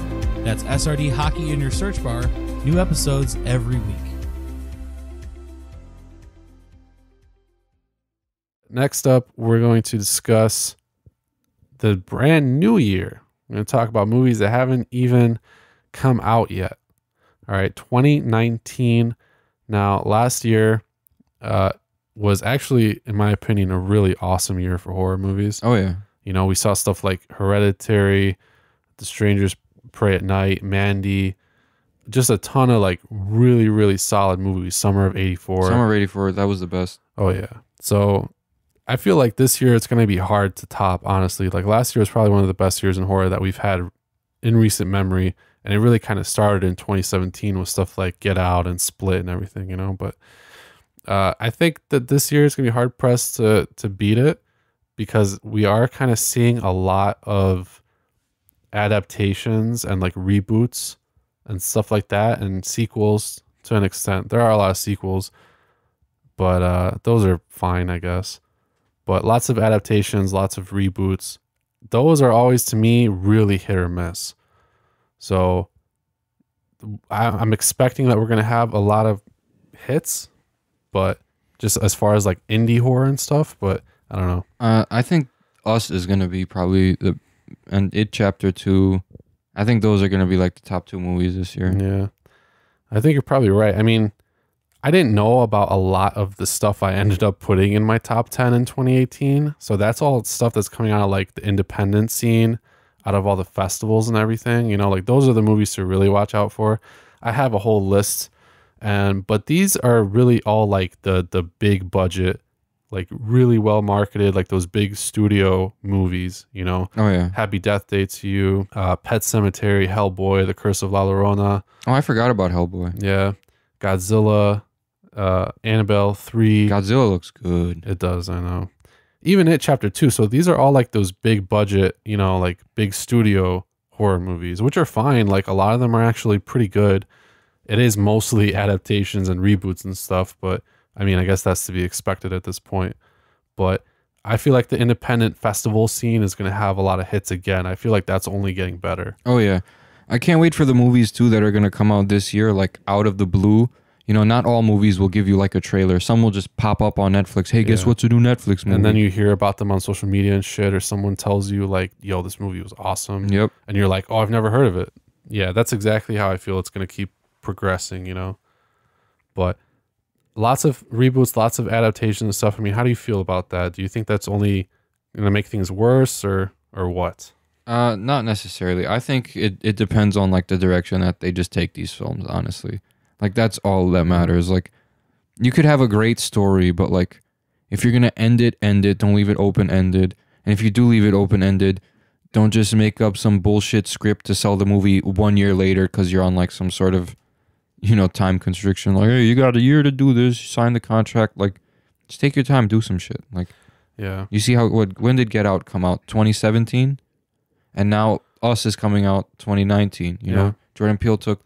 Speaker 1: That's SRD Hockey in your search bar. New episodes every week.
Speaker 2: Next up, we're going to discuss the brand new year. We're going to talk about movies that haven't even come out yet. All right, 2019. Now, last year was actually, in my opinion, a really awesome year for horror movies.
Speaker 3: Oh, yeah.
Speaker 2: You know, we saw stuff like Hereditary, The Strangers Pray at Night, Mandy, just a ton of like really, really solid movies. Summer of '84.
Speaker 3: Summer of '84, that was the best.
Speaker 2: Oh, yeah. So I feel like this year it's going to be hard to top, honestly. Like last year was probably one of the best years in horror that we've had in recent memory. And it really kind of started in 2017 with stuff like Get Out and Split and everything, you know. But I think that this year is going to be hard pressed to beat it because we are kind of seeing a lot of adaptations and like reboots and stuff like that and sequels to an extent. There are a lot of sequels, but those are fine, I guess. But lots of adaptations, lots of reboots. Those are always, to me, really hit or miss. So I'm expecting that we're going to have a lot of hits, but just as far as like indie horror and stuff, but I don't know.
Speaker 3: I think Us is going to be probably and It Chapter 2. I think those are going to be like the top 2 movies this year.
Speaker 2: Yeah. I think you're probably right. I mean, I didn't know about a lot of the stuff I ended up putting in my top 10 in 2018. So that's all stuff that's coming out of like the independent scene, out of all the festivals and everything, you know, like those are the movies to really watch out for. I have a whole list, but these are really all like the big budget, like really well marketed, like those big studio movies, you know.
Speaker 3: Oh yeah.
Speaker 2: Happy Death Day to You, Pet Sematary, Hellboy, The Curse of La Llorona.
Speaker 3: Oh, I forgot about Hellboy.
Speaker 2: Yeah, Godzilla, Annabelle 3.
Speaker 3: Godzilla looks good.
Speaker 2: It does, I know. Even It Chapter 2. So these are all like those big budget, you know, like big studio horror movies, which are fine. Like a lot of them are actually pretty good. It is mostly adaptations and reboots and stuff, but I mean, I guess that's to be expected at this point. But I feel like the independent festival scene is going to have a lot of hits again. I feel like that's only getting better.
Speaker 3: Oh yeah. I can't wait for the movies too that are going to come out this year, like out of the blue. You know, not all movies will give you like a trailer. Some will just pop up on Netflix. Hey, guess what's a new Netflix movie?
Speaker 2: And then you hear about them on social media and shit, or someone tells you like, yo, this movie was awesome.
Speaker 3: Yep.
Speaker 2: And you're like, oh, I've never heard of it. Yeah, that's exactly how I feel it's going to keep progressing, you know. But lots of reboots, lots of adaptations and stuff. I mean, how do you feel about that? Do you think that's only going to make things worse or what?
Speaker 3: Not necessarily. I think it depends on like the direction that they just take these films, honestly. Like that's all that matters. Like you could have a great story, but like if you're going to end it, don't leave it open-ended. And if you do leave it open-ended, don't just make up some bullshit script to sell the movie 1 year later because you're on like some sort of, you know, time constriction. Like, hey, you got a year to do this, sign the contract. Like, just take your time, do some shit. Like,
Speaker 2: yeah.
Speaker 3: You see when did Get Out come out? 2017? And now Us is coming out 2019, you know? Jordan Peele took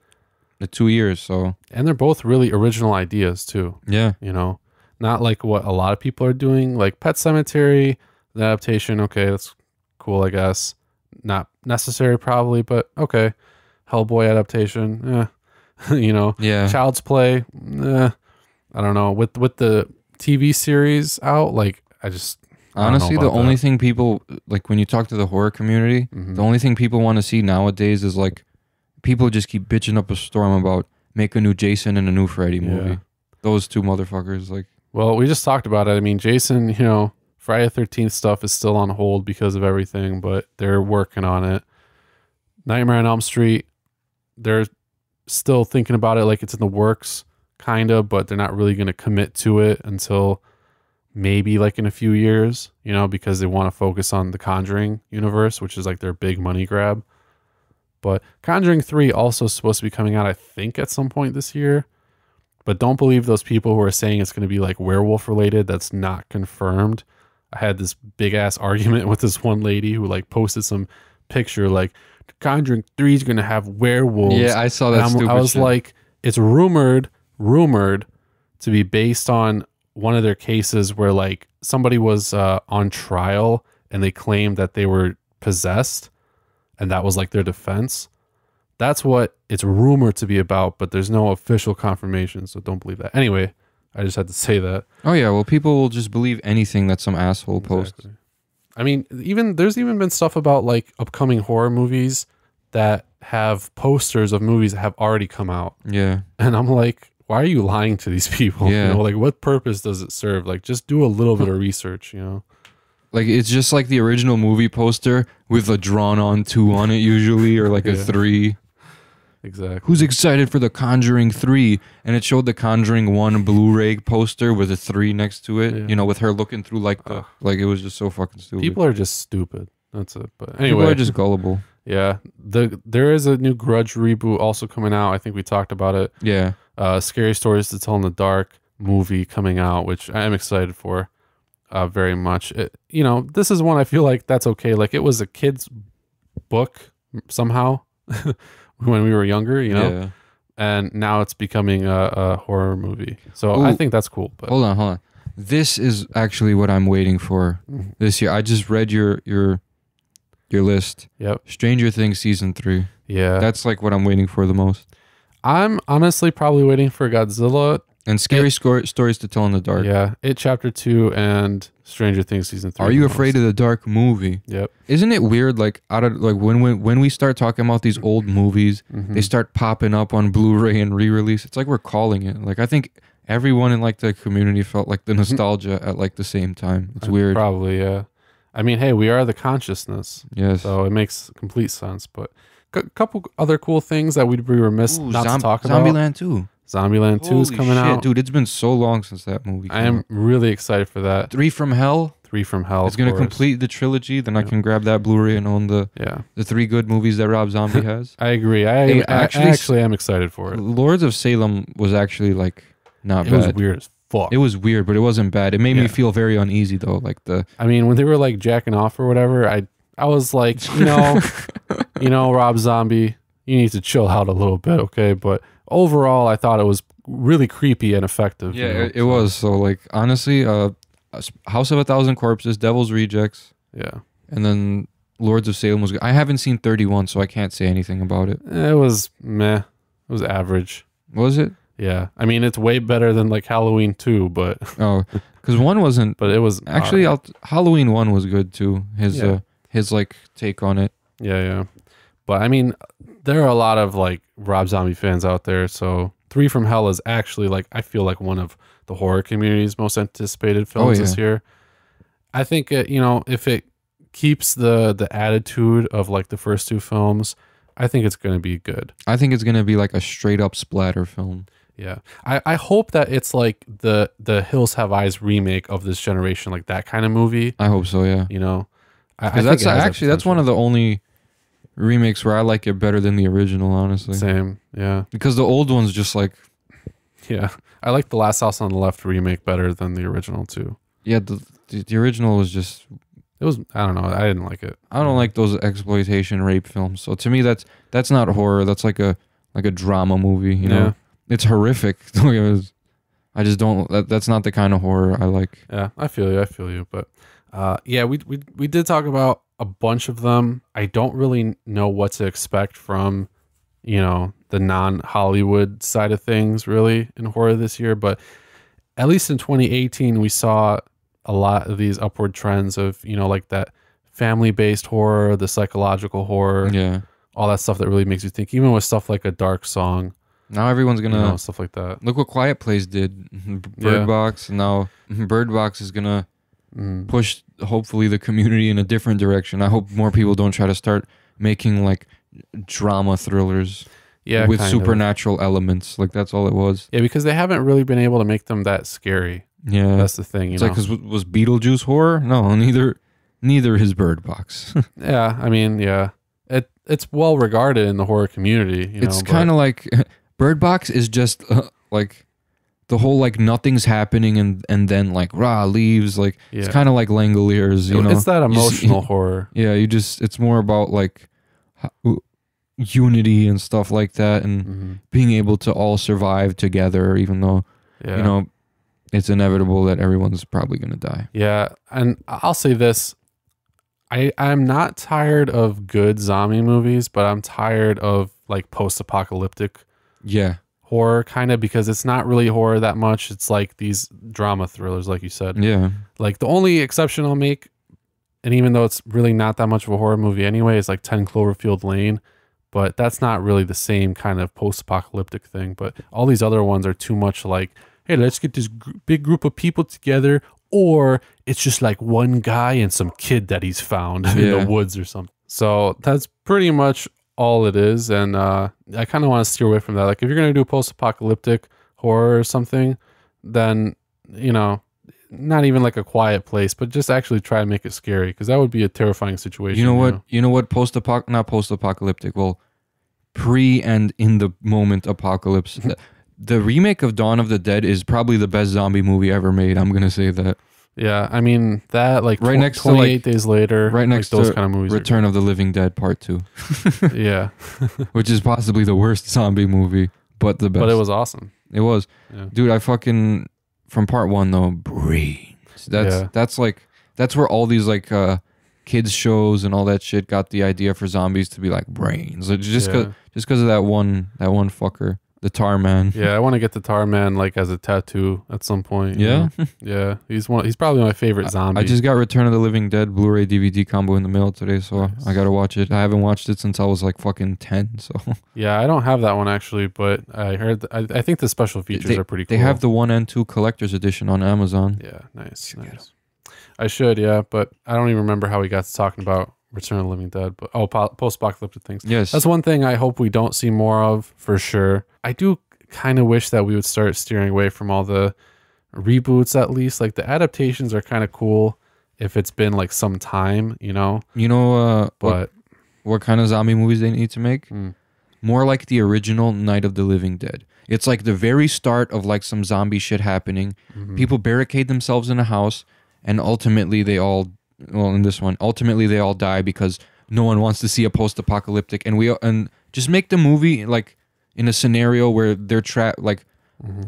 Speaker 3: the 2 years, so.
Speaker 2: And they're both really original ideas too.
Speaker 3: Yeah.
Speaker 2: You know, not like what a lot of people are doing. Like Pet Sematary, the adaptation, okay, that's cool, I guess. Not necessary probably, but okay. Hellboy adaptation, you know.
Speaker 3: Yeah.
Speaker 2: Child's Play, I don't know. With the TV series out, like I just
Speaker 3: honestly, the only thing people like when you talk to the horror community, the only thing people want to see nowadays is like people just keep bitching up a storm about make a new Jason and a new Freddy movie.
Speaker 2: Yeah.
Speaker 3: Those two motherfuckers, like.
Speaker 2: Well, we just talked about it. I mean, Jason, you know, Friday the 13th stuff is still on hold because of everything, but they're working on it. Nightmare on Elm Street, they're still thinking about it like it's in the works, kind of, but they're not really going to commit to it until maybe like in a few years, you know, because they want to focus on the Conjuring universe, which is like their big money grab. But Conjuring 3 also supposed to be coming out, I think, at some point this year. But don't believe those people who are saying it's going to be like werewolf related. That's not confirmed. I had this big ass argument with this one lady who like posted some picture like Conjuring 3 is going to have werewolves.
Speaker 3: Yeah, I saw that stupid
Speaker 2: I was
Speaker 3: shit.
Speaker 2: like, it's rumored to be based on one of their cases where like somebody was on trial and they claimed that they were possessed, and that was like their defense. That's what it's rumored to be about, but there's no official confirmation, so don't believe that. Anyway, I just had to say that.
Speaker 3: Oh yeah, well, people will just believe anything that some asshole posts.
Speaker 2: Exactly. I mean, there's even been stuff about like upcoming horror movies that have posters of movies that have already come out.
Speaker 3: Yeah.
Speaker 2: And I'm like, why are you lying to these people?
Speaker 3: Yeah.
Speaker 2: You know, like what purpose does it serve? Like just do a little bit of research, you know?
Speaker 3: Like it's just like the original movie poster with a drawn on 2 on it usually, or like a 3.
Speaker 2: Exactly.
Speaker 3: Who's excited for The Conjuring 3? And it showed the Conjuring 1 Blu-ray poster with a 3 next to it,
Speaker 2: Yeah.
Speaker 3: you know, with her looking through like the, like it was just so fucking stupid.
Speaker 2: People are just stupid. That's it. But anyway.
Speaker 3: People are just gullible.
Speaker 2: Yeah. There is a new Grudge reboot also coming out. I think we talked about it.
Speaker 3: Yeah.
Speaker 2: Scary Stories to Tell in the Dark movie coming out, which I am excited for very much. You know, this is one I feel like that's okay. Like it was a kid's book somehow when we were younger, you know?
Speaker 3: Yeah.
Speaker 2: And now it's becoming a horror movie. So I
Speaker 3: Ooh.
Speaker 2: think that's cool. But
Speaker 3: Hold on. This is actually what I'm waiting for this year. I just read your list.
Speaker 2: Yep.
Speaker 3: Stranger Things season 3.
Speaker 2: Yeah.
Speaker 3: That's like what I'm waiting for the most.
Speaker 2: I'm honestly probably waiting for Godzilla.
Speaker 3: And Scary Stories to Tell in the Dark.
Speaker 2: Yeah. It Chapter 2 and Stranger Things season 3.
Speaker 3: Are you afraid of the dark movie?
Speaker 2: Yep.
Speaker 3: Isn't it weird? Like when we start talking about these old movies, they start popping up on Blu-ray and re-release. It's like we're calling it. Like I think everyone in like the community felt like the nostalgia at like the same time. It's weird.
Speaker 2: Probably, yeah. I mean, hey, we are the consciousness.
Speaker 3: Yes.
Speaker 2: So it makes complete sense. But a couple other cool things that we'd be remiss not to talk about.
Speaker 3: Zombieland 2.
Speaker 2: Zombieland 2 is
Speaker 3: Holy
Speaker 2: coming
Speaker 3: shit,
Speaker 2: out.
Speaker 3: dude. It's been so long since that movie came
Speaker 2: I am
Speaker 3: out.
Speaker 2: really excited for that.
Speaker 3: 3 from Hell.
Speaker 2: 3 from Hell.
Speaker 3: It's going to complete the trilogy. Then I can grab that Blu-ray and own the 3 good movies that Rob Zombie has.
Speaker 2: I agree. I actually am excited for it.
Speaker 3: Lords of Salem was actually like not
Speaker 2: It
Speaker 3: bad.
Speaker 2: was weird as fuck.
Speaker 3: It was weird, but it wasn't bad. It made me feel very uneasy though. Like
Speaker 2: I mean, when they were like jacking off or whatever, I was like, you know, Rob Zombie, you need to chill out a little bit, okay? But overall, I thought it was really creepy and effective.
Speaker 3: yeah,
Speaker 2: you know?
Speaker 3: it was. So like honestly, House of a Thousand Corpses, Devil's Rejects,
Speaker 2: Yeah.
Speaker 3: and then Lords of Salem was good. I haven't seen 31, so I can't say anything about it.
Speaker 2: It was meh. It was average.
Speaker 3: Was it?
Speaker 2: Yeah. I mean, it's way better than like Halloween 2, but
Speaker 3: Oh, because 1 wasn't.
Speaker 2: but it was
Speaker 3: Actually, Halloween 1 was good too. His like take on it.
Speaker 2: yeah. But I mean, there are a lot of like Rob Zombie fans out there, so 3 from Hell is actually like I feel like one of the horror community's most anticipated films this year. I think if it keeps the attitude of like the first 2 films, I think it's going to be good.
Speaker 3: I think it's gonna be like a straight up splatter film.
Speaker 2: Yeah. I hope that it's like the Hills Have Eyes remake of this generation, like that kind of movie.
Speaker 3: I hope so. Yeah.
Speaker 2: You know, I
Speaker 3: Because
Speaker 2: think
Speaker 3: that's
Speaker 2: it has that
Speaker 3: actually that's one of the only remakes where I like it better than the original, honestly.
Speaker 2: same. Yeah.
Speaker 3: Because the old one's just like,
Speaker 2: Yeah. I like The Last House on the Left remake better than the original too.
Speaker 3: yeah, the original was just,
Speaker 2: It was, I don't know, I didn't like it.
Speaker 3: I don't like those exploitation rape films. So to me, that's not horror. That's like a drama movie. You know, it's horrific. I just don't. That's not the kind of horror I like.
Speaker 2: Yeah, I feel you. But yeah, we did talk about a bunch of them. I don't really know what to expect from, the non-Hollywood side of things really in horror this year. But at least in 2018, we saw a lot of these upward trends of, like that family-based horror, the psychological horror,
Speaker 3: Yeah.
Speaker 2: all that stuff that really makes you think, even with stuff like A Dark Song,
Speaker 3: Now everyone's gonna
Speaker 2: stuff like that.
Speaker 3: look what Quiet Place did. Bird Box, and now Bird Box is gonna push hopefully the community in a different direction. I hope more people don't try to start making like drama thrillers with
Speaker 2: kind of.
Speaker 3: supernatural elements. Like that's all it was.
Speaker 2: Yeah, because they haven't really been able to make them that scary.
Speaker 3: Yeah,
Speaker 2: That's the thing,
Speaker 3: it's like, because was Beetlejuice horror? No, neither is Bird Box.
Speaker 2: Yeah, I mean, yeah. It's well regarded in the horror community,
Speaker 3: It's kind of like Bird Box is just like the whole like nothing's happening and then like leaves, like it's kind of like Langoliers, you know.
Speaker 2: It's that emotional horror.
Speaker 3: Yeah, it's more about like unity and stuff like that, and being able to all survive together, even though you know it's inevitable that everyone's probably gonna die.
Speaker 2: Yeah, and I'll say this. I'm not tired of good zombie movies, but I'm tired of like post-apocalyptic horror, kind of, because it's not really horror that much. It's like these drama thrillers, like you said.
Speaker 3: Yeah.
Speaker 2: Like the only exception I'll make, and even though it's really not that much of a horror movie anyway, is like 10 Cloverfield Lane, but that's not really the same kind of post-apocalyptic thing. But all these other ones are too much like, hey, let's get this big group of people together, or it's just like one guy and some kid that he's found in the woods or something. So that's pretty much all it is. And I kind of want to steer away from that. Like if you're going to do post-apocalyptic horror or something, then, you know, not even like A Quiet Place, but just actually try to make it scary, because that would be a terrifying situation.
Speaker 3: You know what not post-apocalyptic, well, pre and in the moment apocalypse. The remake of Dawn of the Dead is probably the best zombie movie ever made. I'm gonna say that.
Speaker 2: Yeah, I mean that, like
Speaker 3: right next
Speaker 2: 28
Speaker 3: to like,
Speaker 2: Days Later,
Speaker 3: right next
Speaker 2: like those
Speaker 3: to
Speaker 2: kind of movies.
Speaker 3: Return of the Living Dead Part 2.
Speaker 2: Yeah,
Speaker 3: which is possibly the worst zombie movie, but the best.
Speaker 2: But it was awesome.
Speaker 3: It was, dude. I fucking from Part 1 though. Brains. That's where all these like kids shows and all that shit got the idea for zombies to be like brains. Like, just because of that one fucker. The Tar Man.
Speaker 2: Yeah, I want to get the Tar Man like as a tattoo at some point.
Speaker 3: Yeah,
Speaker 2: yeah. He's probably my favorite zombie.
Speaker 3: I just got Return of the Living Dead Blu-ray DVD combo in the mail today, so I gotta watch it. I haven't watched it since I was like fucking 10. So
Speaker 2: yeah, I don't have that one actually, but I heard I think the special features are pretty cool.
Speaker 3: They have the 1 and 2 collector's edition on Amazon.
Speaker 2: Yeah, nice. I should, but I don't even remember how we got to talking about Return of the Living Dead, but post-apocalyptic things.
Speaker 3: Yes,
Speaker 2: that's one thing I hope we don't see more of for sure. I do kind of wish that we would start steering away from all the reboots, at least. Like the adaptations are kind of cool if it's been like some time, you know.
Speaker 3: But what kind of zombie movies they need to make? More like the original Night of the Living Dead. It's like the very start of like some zombie shit happening. People barricade themselves in a house, and ultimately they all die because no one wants to see a post-apocalyptic, and just make the movie like in a scenario where they're trapped, like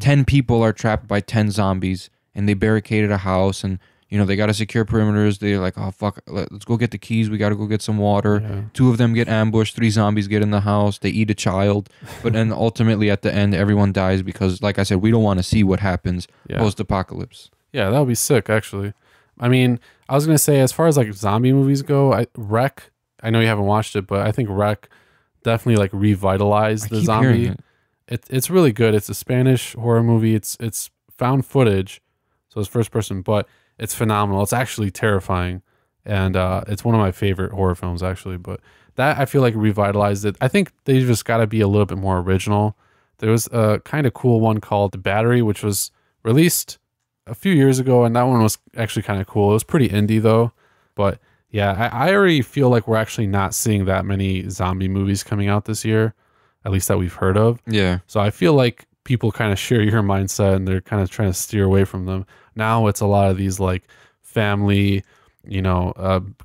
Speaker 3: 10 people are trapped by 10 zombies, and they barricaded a house, and you know they got to secure perimeters. They're like, oh fuck, let's go get the keys. We got to go get some water. 2 of them get ambushed. 3 zombies get in the house. They eat a child, but then ultimately at the end, everyone dies because, like I said, we don't want to see what happens post-apocalypse.
Speaker 2: Yeah, that would be sick, actually. I mean, I was gonna say, as far as like zombie movies go, Wreck. I know you haven't watched it, but I think Wreck definitely like revitalized the zombie. It's really good. It's a Spanish horror movie. It's found footage, so it's first person, but it's phenomenal. It's actually terrifying, and it's one of my favorite horror films actually. But that I feel like revitalized it. I think they just got to be a little bit more original. There was a kind of cool one called The Battery, which was released a few years ago, and that one was actually kind of cool. It was pretty indie though, but yeah, I already feel like we're actually not seeing that many zombie movies coming out this year, at least that we've heard of.
Speaker 3: Yeah.
Speaker 2: So I feel like people kind of share your mindset, and they're kind of trying to steer away from them. Now it's a lot of these like family, you know,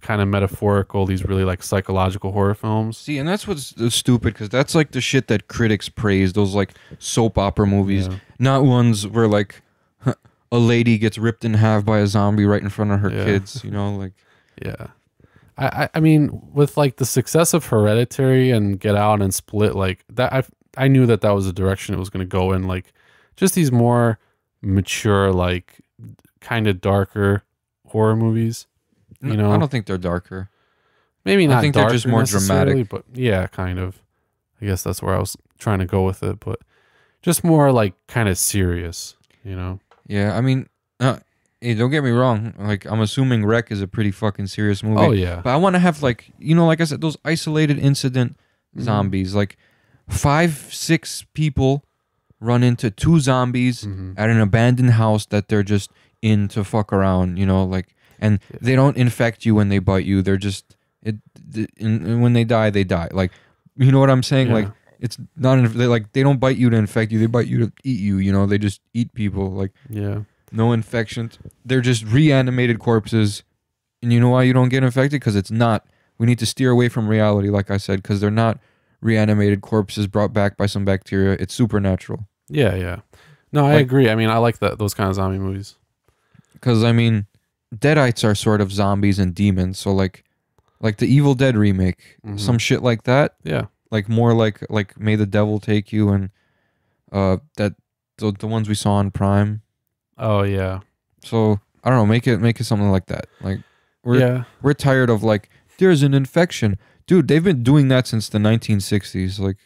Speaker 2: kind of metaphorical, these really like psychological horror films.
Speaker 3: See, and that's what's stupid, because that's like the shit that critics praise, those like soap opera movies, not ones where like a lady gets ripped in half by a zombie right in front of her kids, you know, like.
Speaker 2: Yeah. I mean, with like the success of Hereditary and Get Out and Split, like that, I knew that was the direction it was going to go in, like just these more mature, like kind of darker horror movies. You know,
Speaker 3: I don't think they're darker.
Speaker 2: Maybe not.
Speaker 3: I think they're just more dramatic,
Speaker 2: but yeah, kind of. I guess that's where I was trying to go with it, but just more like kind of serious, you know.
Speaker 3: Yeah, I mean, hey, don't get me wrong. Like, I'm assuming Wreck is a pretty fucking serious movie.
Speaker 2: Oh yeah,
Speaker 3: but I want to have like, you know, like I said, those isolated incident zombies, like 5-6 people run into two zombies at an abandoned house that they're just in to fuck around, you know, like, and they don't infect you when they bite you. They're just and when they die, like, you know what I'm saying?
Speaker 2: Yeah.
Speaker 3: Like, it's not they don't bite you to infect you, they bite you to eat you, you know. They just eat people, like,
Speaker 2: Yeah.
Speaker 3: no infections. They're just reanimated corpses. And you know why you don't get infected? Because it's not. We need to steer away from reality, like I said, because they're not reanimated corpses brought back by some bacteria. It's supernatural.
Speaker 2: Yeah. No, I agree. I mean, I like those kind of zombie movies.
Speaker 3: Because, I mean, Deadites are sort of zombies and demons. So, like the Evil Dead remake, some shit like that.
Speaker 2: Yeah.
Speaker 3: Like, more like May the Devil Take You and the ones we saw on Prime.
Speaker 2: Oh, yeah.
Speaker 3: So, I don't know, make it something like that. Like, we're tired of, like, there's an infection. Dude, they've been doing that since the 1960s. Like,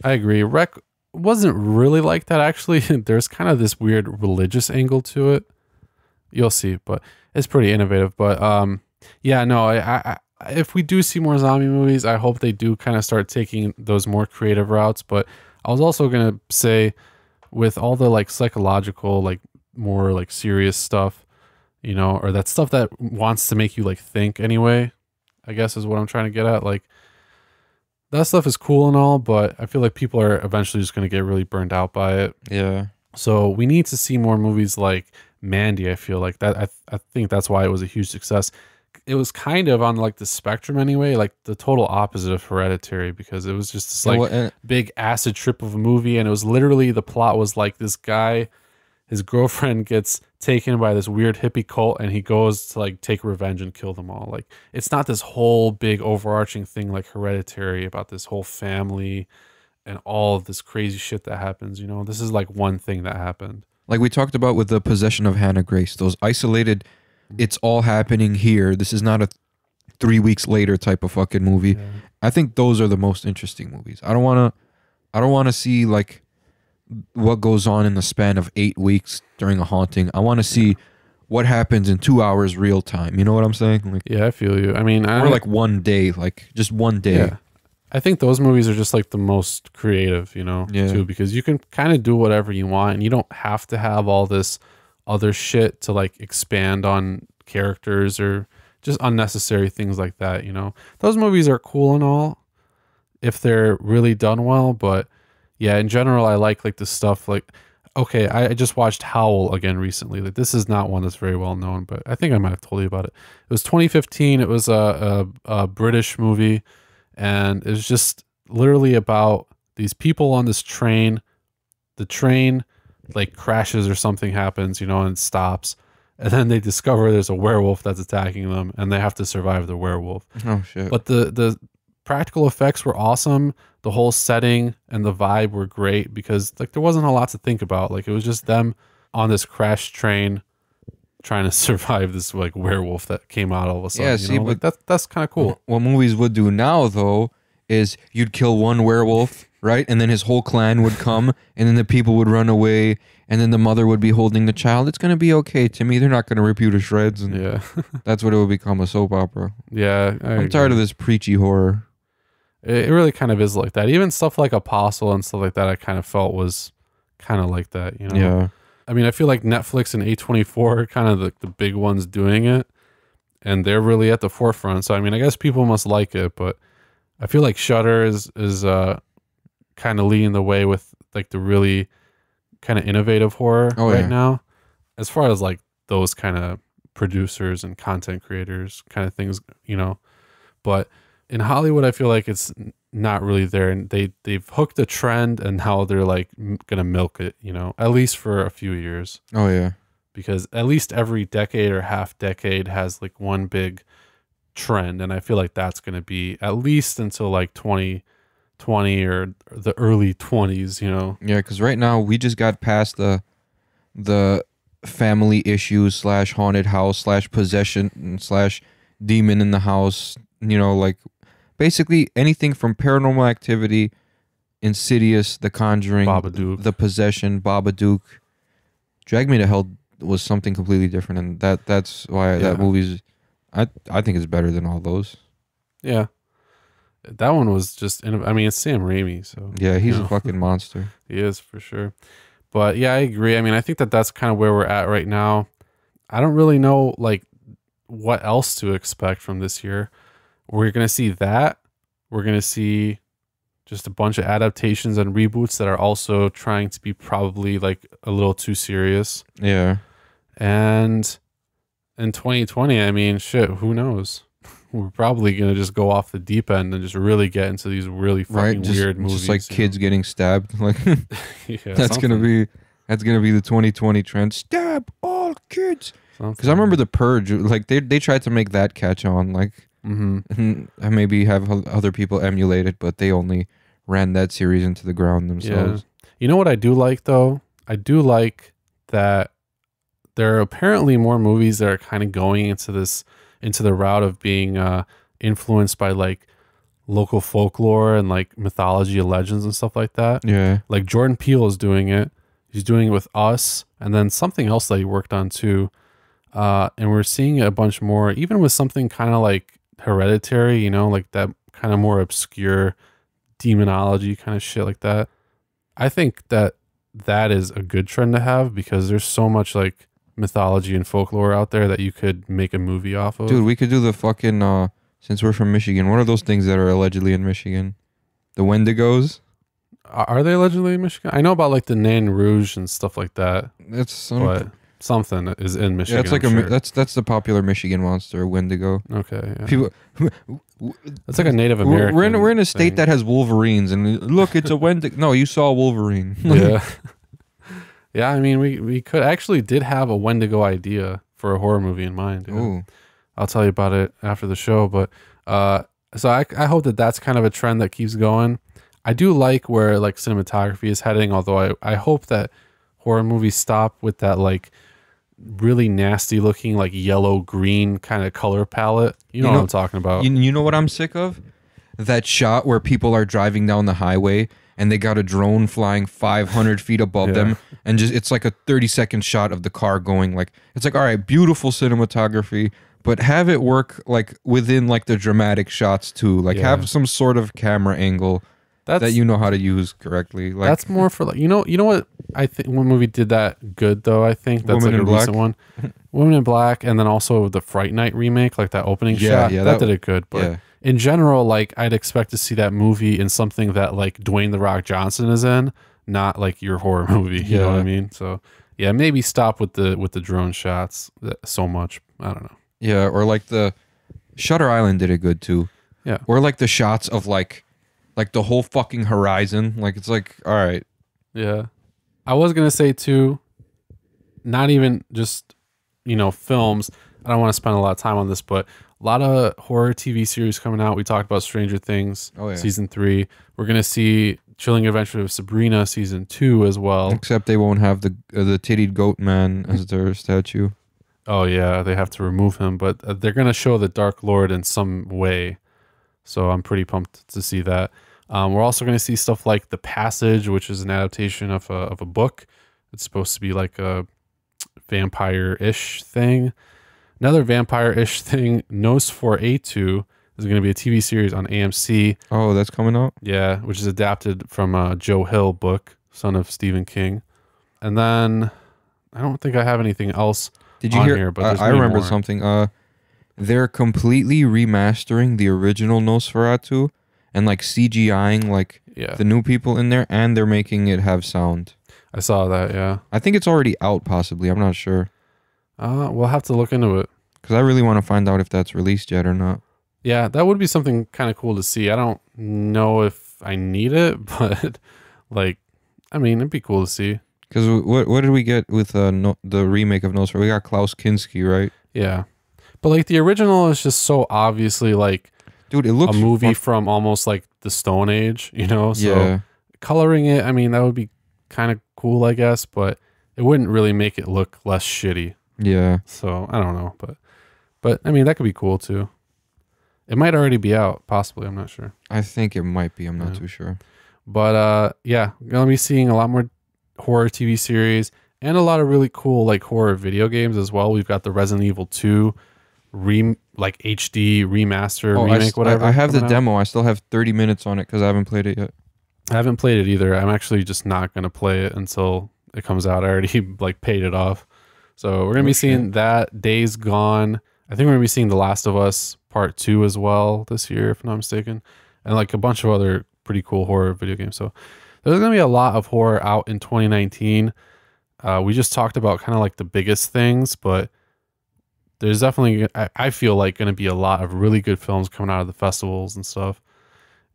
Speaker 2: I agree. Rec wasn't really like that, actually. There's kind of this weird religious angle to it. You'll see, but it's pretty innovative. But yeah, no, I if we do see more zombie movies, I hope they do kind of start taking those more creative routes. But I was also gonna say, with all the like psychological, like more like serious stuff, you know, or that stuff that wants to make you like think anyway, I guess is what I'm trying to get at. Like, that stuff is cool and all, but I feel like people are eventually just going to get really burned out by it.
Speaker 3: yeah.
Speaker 2: So we need to see more movies like Mandy. I feel like that. I think that's why it was a huge success. It was kind of on like the spectrum anyway, like the total opposite of Hereditary, because it was just this like big acid trip of a movie. And it was literally, the plot was like this guy, his girlfriend gets taken by this weird hippie cult and he goes to like take revenge and kill them all. Like, it's not this whole big overarching thing like Hereditary about this whole family and all of this crazy shit that happens, you know. This is like one thing that happened.
Speaker 3: Like we talked about with the Possession of Hannah Grace, those isolated, it's all happening here. This is not a 3 weeks later type of fucking movie.
Speaker 2: Yeah.
Speaker 3: I think those are the most interesting movies. I don't want to see like what goes on in the span of 8 weeks during a haunting. I want to see what happens in 2 hours real time. You know what I'm saying? Like,
Speaker 2: yeah, I feel you. I mean,
Speaker 3: or like one day, like just one day.
Speaker 2: Yeah. I think those movies are just like the most creative, you know, too, because you can kind of do whatever you want and you don't have to have all this other shit to like expand on characters or just unnecessary things like that, you know. Those movies are cool and all if they're really done well, but yeah, in general, I like the stuff like, okay, I just watched Howl again recently. Like, this is not one that's very well known, but I think I might have told you about it. It was 2015. It was a British movie, and it was just literally about these people on this train. The train like crashes or something happens, you know, and stops. And then they discover there's a werewolf that's attacking them, and they have to survive the werewolf.
Speaker 3: Oh shit!
Speaker 2: But the practical effects were awesome. The whole setting and the vibe were great because like there wasn't a lot to think about. Like, it was just them on this crash train trying to survive this like werewolf that came out all of a sudden.
Speaker 3: Yeah,
Speaker 2: you
Speaker 3: see,
Speaker 2: know?
Speaker 3: but
Speaker 2: like, that's kind of cool.
Speaker 3: What movies would do now though is you'd kill one werewolf, right, and then his whole clan would come, and then the people would run away, and then the mother would be holding the child. It's gonna be okay, Timmy. They're not gonna rip you to shreds, and
Speaker 2: Yeah.
Speaker 3: that's what it would become, a soap opera.
Speaker 2: Yeah.
Speaker 3: I'm tired of this preachy horror.
Speaker 2: It really kind of is like that. Even stuff like Apostle and stuff like that, I kind of felt was kind of like that, you know?
Speaker 3: Yeah.
Speaker 2: I mean, I feel like Netflix and A24 are kind of the big ones doing it, and they're really at the forefront. So, I mean, I guess people must like it, but I feel like Shudder is kind of leading the way with like the really kind of innovative horror right now, as far as like those kind of producers and content creators kind of things, you know. But in Hollywood, I feel like it's not really there, and they've hooked a trend, and now they're like gonna milk it, you know, at least for a few years.
Speaker 3: Oh yeah,
Speaker 2: because at least every decade or half decade has like one big trend, and I feel like that's gonna be at least until like 2020 or the early 20s, you know.
Speaker 3: Yeah, because right now we just got past the family issues / haunted house / possession / demon in the house, you know, like basically anything from Paranormal Activity, Insidious, The Conjuring,
Speaker 2: Babadook.
Speaker 3: The Possession, Babadook. Drag Me to Hell was something completely different, and that's why that movie's I think it's better than all those.
Speaker 2: Yeah. That one was just, I mean, it's Sam Raimi, so
Speaker 3: Yeah, he's
Speaker 2: you
Speaker 3: a
Speaker 2: know,
Speaker 3: fucking monster.
Speaker 2: he is for sure. But yeah, I agree. I mean, I think that that's kind of where we're at right now. I don't really know like what else to expect from this year. We're gonna see that. We're gonna see just a bunch of adaptations and reboots that are also trying to be probably like a little too serious.
Speaker 3: Yeah.
Speaker 2: And in 2020, I mean, shit, who knows? We're probably gonna just go off the deep end and just really get into these really fucking weird movies.
Speaker 3: Just like kids getting stabbed. Like
Speaker 2: Yeah,
Speaker 3: that's gonna be the 2020 trend. Stab all kids. Because I remember The Purge. Like they tried to make that catch on. Like and maybe have other people emulate it, but they only ran that series into the ground themselves.
Speaker 2: Yeah. You know what I do like though? I do like that there are apparently more movies that are kind of going into the route of being influenced by like local folklore and like mythology and legends and stuff like that.
Speaker 3: Yeah.
Speaker 2: Like Jordan Peele is doing it. He's doing it with Us, and then something else that he worked on too. And we're seeing a bunch more, even with something kind of like Hereditary, you know, like that kind of more obscure demonology kind of shit like that. I think that is a good trend to have because there's so much like mythology and folklore out there that you could make a movie off of.
Speaker 3: Dude, we could do the fucking since we're from Michigan, what are those things that are allegedly in Michigan? The Wendigos?
Speaker 2: Are they allegedly in Michigan? I know about like the Nain Rouge and stuff like that.
Speaker 3: That's
Speaker 2: But something is in Michigan.
Speaker 3: yeah, it's like
Speaker 2: I'm
Speaker 3: a
Speaker 2: sure.
Speaker 3: that's the popular Michigan monster, Wendigo.
Speaker 2: Okay. Yeah.
Speaker 3: People,
Speaker 2: It's like a Native American.
Speaker 3: we're in a state
Speaker 2: thing.
Speaker 3: that has Wolverines, and look, it's a Wendigo. No, you saw a Wolverine.
Speaker 2: Yeah. Yeah, I mean, we could actually did have a Wendigo idea for a horror movie in mind. You know?
Speaker 3: Ooh.
Speaker 2: I'll tell you about it after the show. But so I hope that that's kind of a trend that keeps going. I do like where like cinematography is heading, although I hope that horror movies stop with that like really nasty looking like yellow green kind of color palette. You know what I'm talking about.
Speaker 3: You know what I'm sick of? That shot where people are driving down the highway and they got a drone flying 500 feet above them, and just it's like a 30-second shot of the car going like, it's like, all right, beautiful cinematography, but have it work like within like the dramatic shots too. Like have some sort of camera angle that you know how to use correctly. Like
Speaker 2: that's more for like you know what I think one movie did that good though. I think that's
Speaker 3: Woman
Speaker 2: like
Speaker 3: in
Speaker 2: a
Speaker 3: Black?
Speaker 2: recent one, Woman in Black, and then also the Fright Night remake, like that opening shot.
Speaker 3: Yeah,
Speaker 2: that did it good. But
Speaker 3: yeah.
Speaker 2: in general, like I'd expect to see that movie in something that like Dwayne the Rock Johnson is in, not like your horror movie. You know what I mean? So yeah, maybe stop with the drone shots so much. I don't know.
Speaker 3: Yeah, or like the Shutter Island did it good too.
Speaker 2: Yeah,
Speaker 3: Or like the shots of like the whole fucking horizon. Like it's like, all right.
Speaker 2: yeah. I was gonna say too, not even just films. I don't want to spend a lot of time on this, but a lot of horror TV series coming out. We talked about Stranger Things season 3. We're gonna see Chilling Adventures of Sabrina season 2 as well.
Speaker 3: Except they won't have the tittied goat man as their statue.
Speaker 2: Oh yeah, they have to remove him, but they're gonna show the Dark Lord in some way. So I'm pretty pumped to see that. We're also going to see stuff like The Passage, which is an adaptation of a book. It's supposed to be like a vampire-ish thing. Another vampire-ish thing, Nosferatu, is going to be a TV series on AMC.
Speaker 3: Oh, that's coming out?
Speaker 2: Yeah, which is adapted from a Joe Hill book, son of Stephen King. And then I don't think I have anything else.
Speaker 3: Did you
Speaker 2: on
Speaker 3: hear?
Speaker 2: Here, but
Speaker 3: I remember something. They're completely remastering the original Nosferatu and like CGIing like the new people in there, and they're making it have sound.
Speaker 2: I saw that. Yeah,
Speaker 3: I think it's already out. Possibly, I'm not sure.
Speaker 2: We'll have to look into it
Speaker 3: because I really want to find out if that's released yet or not.
Speaker 2: Yeah, that would be something kind of cool to see. I don't know if I need it, but like, I mean, it'd be cool to see.
Speaker 3: Because what did we get with the remake of Nosferatu? We got Klaus Kinski, right?
Speaker 2: Yeah, but like the original is just so obviously like,
Speaker 3: dude, it looks
Speaker 2: a movie from almost like the Stone Age, So coloring it, I mean, that would be kind of cool, I guess, but it wouldn't really make it look less shitty.
Speaker 3: Yeah.
Speaker 2: So I don't know, but I mean, that could be cool too. It might already be out, possibly. I'm not sure.
Speaker 3: I think it might be. I'm not too sure.
Speaker 2: But yeah, gonna be seeing a lot more horror TV series and a lot of really cool like horror video games as well. We've got the Resident Evil 2 like HD remaster remake,
Speaker 3: I
Speaker 2: whatever.
Speaker 3: I have the
Speaker 2: coming out.
Speaker 3: demo. I still have 30 minutes on it because I haven't played it yet.
Speaker 2: I haven't played it either. I'm actually just not going to play it until it comes out. I already like paid it off. So we're going to be seeing that. Days Gone. I think we're going to be seeing The Last of Us Part 2 as well this year, if I'm not mistaken. And like a bunch of other pretty cool horror video games. So there's going to be a lot of horror out in 2019. We just talked about kind of like the biggest things, but there's definitely, I feel like, going to be a lot of really good films coming out of the festivals and stuff.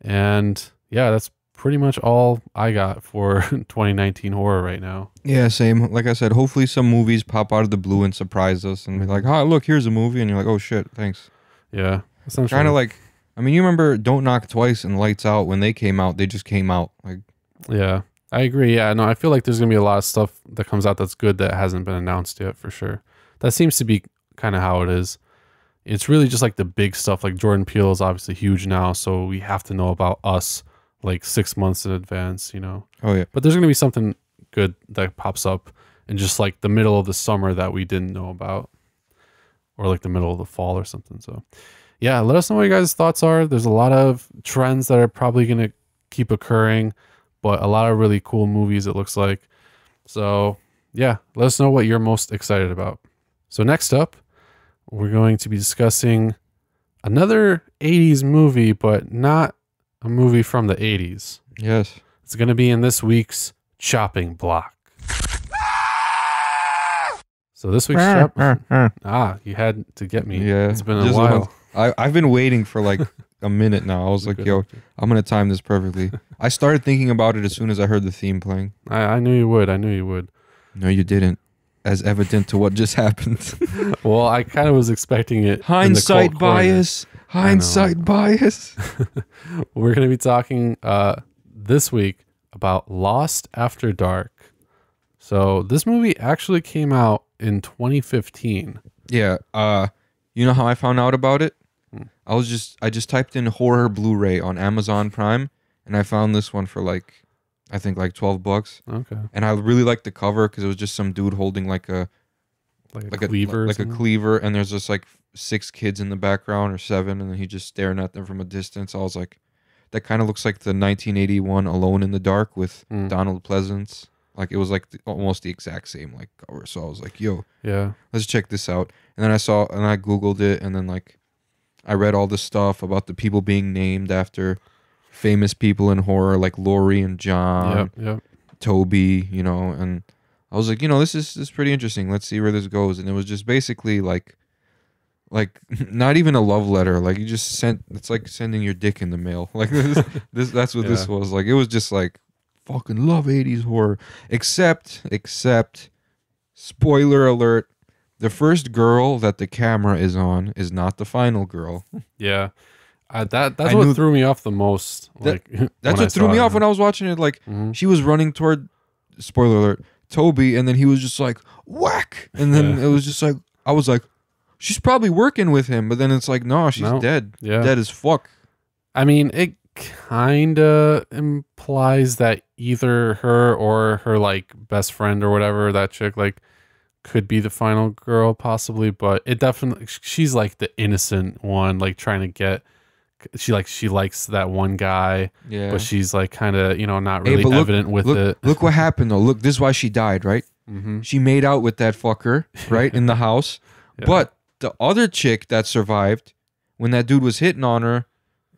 Speaker 2: And yeah, that's pretty much all I got for 2019 horror right now.
Speaker 3: Yeah, same. Like I said, hopefully some movies pop out of the blue and surprise us and be like, oh, look, here's a movie. And you're like, oh, shit, thanks.
Speaker 2: Yeah.
Speaker 3: Kind of like, I mean, you remember Don't Knock Twice and Lights Out when they came out? They just came out. Like,
Speaker 2: yeah, I agree. Yeah, no, I feel like there's going to be a lot of stuff that comes out that's good that hasn't been announced yet for sure. That seems to be kind of how it is. It's really just like the big stuff. Like Jordan Peele is obviously huge now, so we have to know about Us like 6 months in advance, you know.
Speaker 3: oh, yeah.
Speaker 2: But there's going to be something good that pops up in just like the middle of the summer that we didn't know about, or like the middle of the fall or something. So yeah, let us know what your guys' thoughts are. There's a lot of trends that are probably going to keep occurring, but a lot of really cool movies, it looks like. So yeah, let us know what you're most excited about. So next up, we're going to be discussing another 80s movie, but not a movie from the 80s.
Speaker 3: Yes.
Speaker 2: It's going to be in this week's chopping block. So this week's you had to get me.
Speaker 3: Yeah.
Speaker 2: It's been a while.
Speaker 3: I've been waiting for like a minute now. I was like, yo, I'm going to time this perfectly. I started thinking about it as soon as I heard the theme playing.
Speaker 2: I knew you would. I knew you would.
Speaker 3: No, you didn't. As evident to what just happened.
Speaker 2: Well, I kind of was expecting it.
Speaker 3: Hindsight bias. Hindsight bias.
Speaker 2: We're going to be talking this week about Lost After Dark. So this movie actually came out in 2015.
Speaker 3: Yeah. You know how I found out about it? I just typed in horror Blu-ray on Amazon Prime, and I found this one for like, I think like $12.
Speaker 2: Okay.
Speaker 3: And I really liked the cover because it was just some dude holding like a
Speaker 2: cleaver,
Speaker 3: like a cleaver, and there's just like 6 kids in the background or 7, and then he just staring at them from a distance. I was like, that kind of looks like the 1981 Alone in the Dark with Donald Pleasance. Like it was like almost the exact same like cover. So I was like, yo,
Speaker 2: yeah,
Speaker 3: let's check this out. And then I Googled it, and then like I read all the stuff about the people being named after famous people in horror, like Laurie and John, Toby, you know, and I was like, you know, this is pretty interesting. Let's see where this goes. And it was just basically like not even a love letter. Like you just sent, it's like sending your dick in the mail. Like that's what this was. Like it was just like, fucking love 80s horror. Except, spoiler alert, the first girl that the camera is on is not the final girl.
Speaker 2: Yeah. That's what threw me off the most. Like
Speaker 3: that's what threw me off when I was watching it. Like she was running toward, spoiler alert, Toby, and then he was just like whack, and then it was just like I was like, she's probably working with him, but then it's like no, she's dead, dead as fuck.
Speaker 2: I mean, it kind of implies that either her or her like best friend or whatever, that chick, like could be the final girl possibly, but it definitely, she's like the innocent one, like trying to get. She likes that one guy, but she's like kind of, you know, not really evident with it.
Speaker 3: Look what happened though. Look, this is why she died, right? She made out with that fucker, right, in the house. But the other chick that survived, when that dude was hitting on her,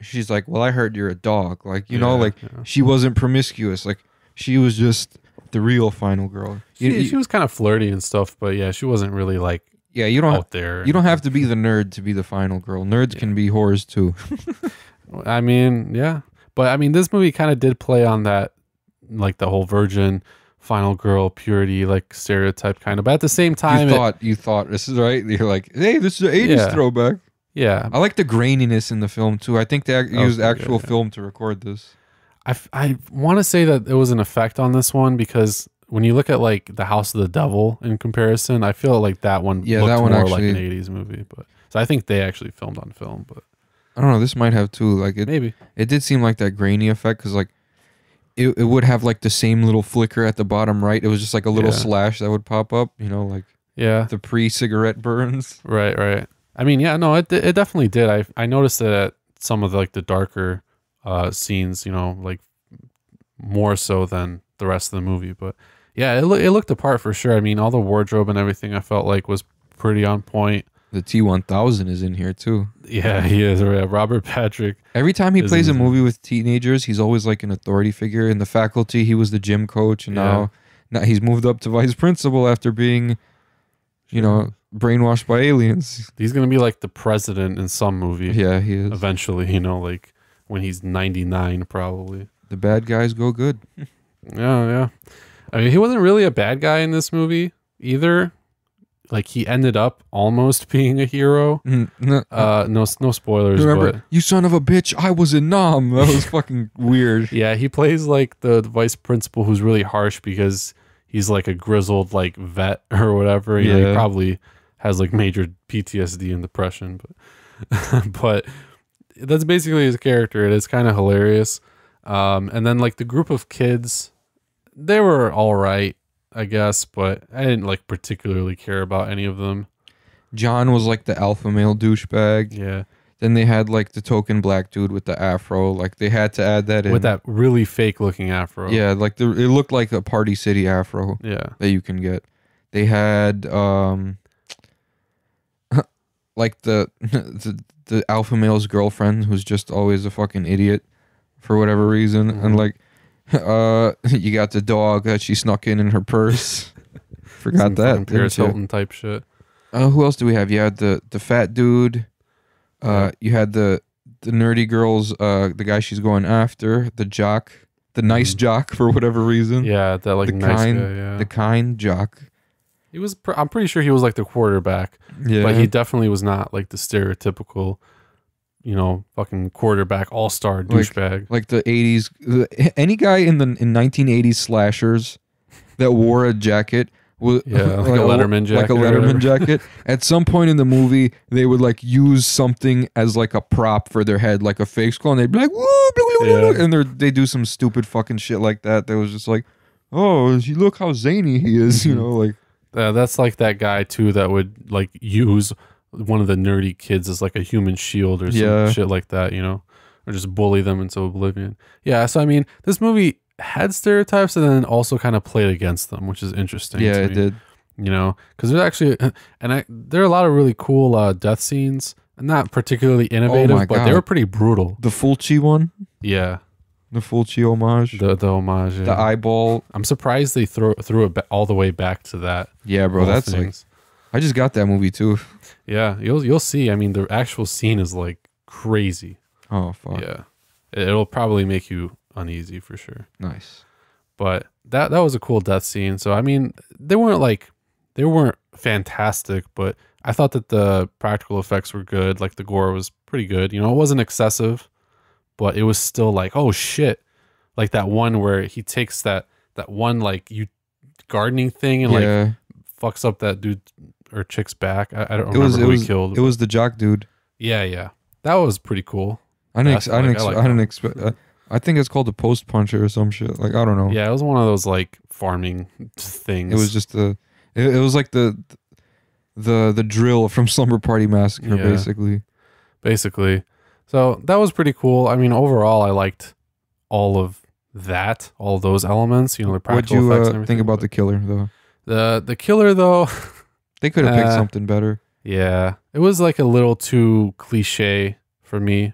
Speaker 3: she's like, well, I heard you're a dog. Like, you know, like she wasn't promiscuous. Like she was just the real final girl.
Speaker 2: She was kind of flirty and stuff, but yeah, she wasn't really like,
Speaker 3: you don't
Speaker 2: out there.
Speaker 3: You don't have to be the nerd to be the final girl. Nerds can be whores too.
Speaker 2: I mean, yeah. But I mean, this movie kind of did play on that, like the whole virgin final girl purity like stereotype kind of. But at the same time,
Speaker 3: you thought this is right. You're like, hey, this is an 80s throwback.
Speaker 2: Yeah.
Speaker 3: I like the graininess in the film too. I think they used actual film to record this.
Speaker 2: I want to say that it was an effect on this one because when you look at like The House of the Devil in comparison, I feel like that one looked more actually, like an 80s movie. But so I think they actually filmed on film. But
Speaker 3: I don't know. This might have too. Like
Speaker 2: maybe
Speaker 3: it did seem like that grainy effect because like it would have like the same little flicker at the bottom right. It was just like a little slash that would pop up. You know, like the pre-cigarette burns.
Speaker 2: Right. I mean, yeah, no, it definitely did. I noticed it at some of the darker scenes, like more so than the rest of the movie. But yeah, it looked the part for sure. I mean, all the wardrobe and everything I felt like was pretty on point.
Speaker 3: The T-1000 is in here too.
Speaker 2: Yeah, he is. Robert Patrick.
Speaker 3: Every time he
Speaker 2: is
Speaker 3: plays a
Speaker 2: in-
Speaker 3: movie with teenagers, he's always like an authority figure. In The Faculty, he was the gym coach, and now he's moved up to vice principal after being, brainwashed by aliens.
Speaker 2: He's gonna be like the president in some movie.
Speaker 3: Yeah, he is.
Speaker 2: Eventually, like when he's 99, probably.
Speaker 3: The bad guys go good.
Speaker 2: Yeah. I mean, he wasn't really a bad guy in this movie either. Like, he ended up almost being a hero. No spoilers.
Speaker 3: Remember,
Speaker 2: but
Speaker 3: you son of a bitch, I was in Nam. That was fucking weird.
Speaker 2: yeah, he plays like the vice principal who's really harsh because he's like a grizzled like vet or whatever. He probably has like major PTSD and depression, but that's basically his character. It is kind of hilarious. And then like the group of kids, they were all right, I guess, but I didn't like particularly care about any of them.
Speaker 3: John was like the alpha male douchebag.
Speaker 2: Yeah.
Speaker 3: Then they had like the token black dude with the afro. Like they had to add that in.
Speaker 2: With that really fake looking afro.
Speaker 3: Yeah, like it looked like a Party City afro.
Speaker 2: Yeah.
Speaker 3: That you can get. They had like the alpha male's girlfriend who's just always a fucking idiot for whatever reason. And like you got the dog that she snuck in her purse. Forgot
Speaker 2: Some
Speaker 3: that.
Speaker 2: fucking Paris Hilton type shit.
Speaker 3: Who else do we have? You had the fat dude. You had the nerdy girls, the guy she's going after, the jock, the nice jock for whatever reason.
Speaker 2: Yeah, that like
Speaker 3: the
Speaker 2: nice
Speaker 3: kind,
Speaker 2: guy, yeah.
Speaker 3: the kind jock.
Speaker 2: He was. I'm pretty sure he was like the quarterback.
Speaker 3: Yeah,
Speaker 2: But he definitely was not like the stereotypical, fucking quarterback all-star douchebag.
Speaker 3: like the 80s. Any guy in 1980s slashers that wore a jacket.
Speaker 2: Yeah, like a Letterman jacket.
Speaker 3: Like a
Speaker 2: or
Speaker 3: Letterman
Speaker 2: whatever.
Speaker 3: jacket. At some point in the movie, they would like use something as like a prop for their head, like a fake skull, and they'd be like, woo, blah, blah, blah,
Speaker 2: Yeah.
Speaker 3: and they do some stupid fucking shit like that. That was just like, oh, you look how zany he is, like.
Speaker 2: That's like that guy too that would like use one of the nerdy kids as like a human shield or some shit like that, or just bully them into oblivion. Yeah, so I mean, this movie had stereotypes and then also kind of played against them, which is interesting.
Speaker 3: Yeah,
Speaker 2: to
Speaker 3: it
Speaker 2: me,
Speaker 3: did.
Speaker 2: because there's actually, there are a lot of really cool death scenes, and not particularly innovative,
Speaker 3: my
Speaker 2: but
Speaker 3: God.
Speaker 2: they were pretty brutal.
Speaker 3: The Fulci one,
Speaker 2: Yeah,
Speaker 3: the Fulci homage,
Speaker 2: the homage. Yeah.
Speaker 3: the eyeball.
Speaker 2: I'm surprised they threw it all the way back to that.
Speaker 3: Yeah, bro,
Speaker 2: whole
Speaker 3: that's like.
Speaker 2: things.
Speaker 3: I just got that movie too.
Speaker 2: Yeah, you'll see. I mean, the actual scene is like crazy.
Speaker 3: Oh fuck.
Speaker 2: Yeah, it'll probably make you uneasy for sure.
Speaker 3: Nice.
Speaker 2: But that was a cool death scene. So I mean, they weren't fantastic, but I thought that the practical effects were good. Like the gore was pretty good. It wasn't excessive, but it was still like, oh shit, like that one where he takes that one like gardening thing and like fucks up that dude or chick's back. I don't remember who he killed.
Speaker 3: It was the jock dude.
Speaker 2: Yeah. That was pretty cool.
Speaker 3: I didn't expect. I think it's called a post puncher or some shit. Like I don't know.
Speaker 2: Yeah, it was one of those like farming things.
Speaker 3: It was just it was like the drill from Slumber Party Massacre,
Speaker 2: basically. So that was pretty cool. I mean, overall, I liked all of those elements. The
Speaker 3: What'd
Speaker 2: practical
Speaker 3: you
Speaker 2: effects. And everything,
Speaker 3: think about the killer though?
Speaker 2: The killer though?
Speaker 3: They could have picked something better.
Speaker 2: Yeah, it was like a little too cliche for me.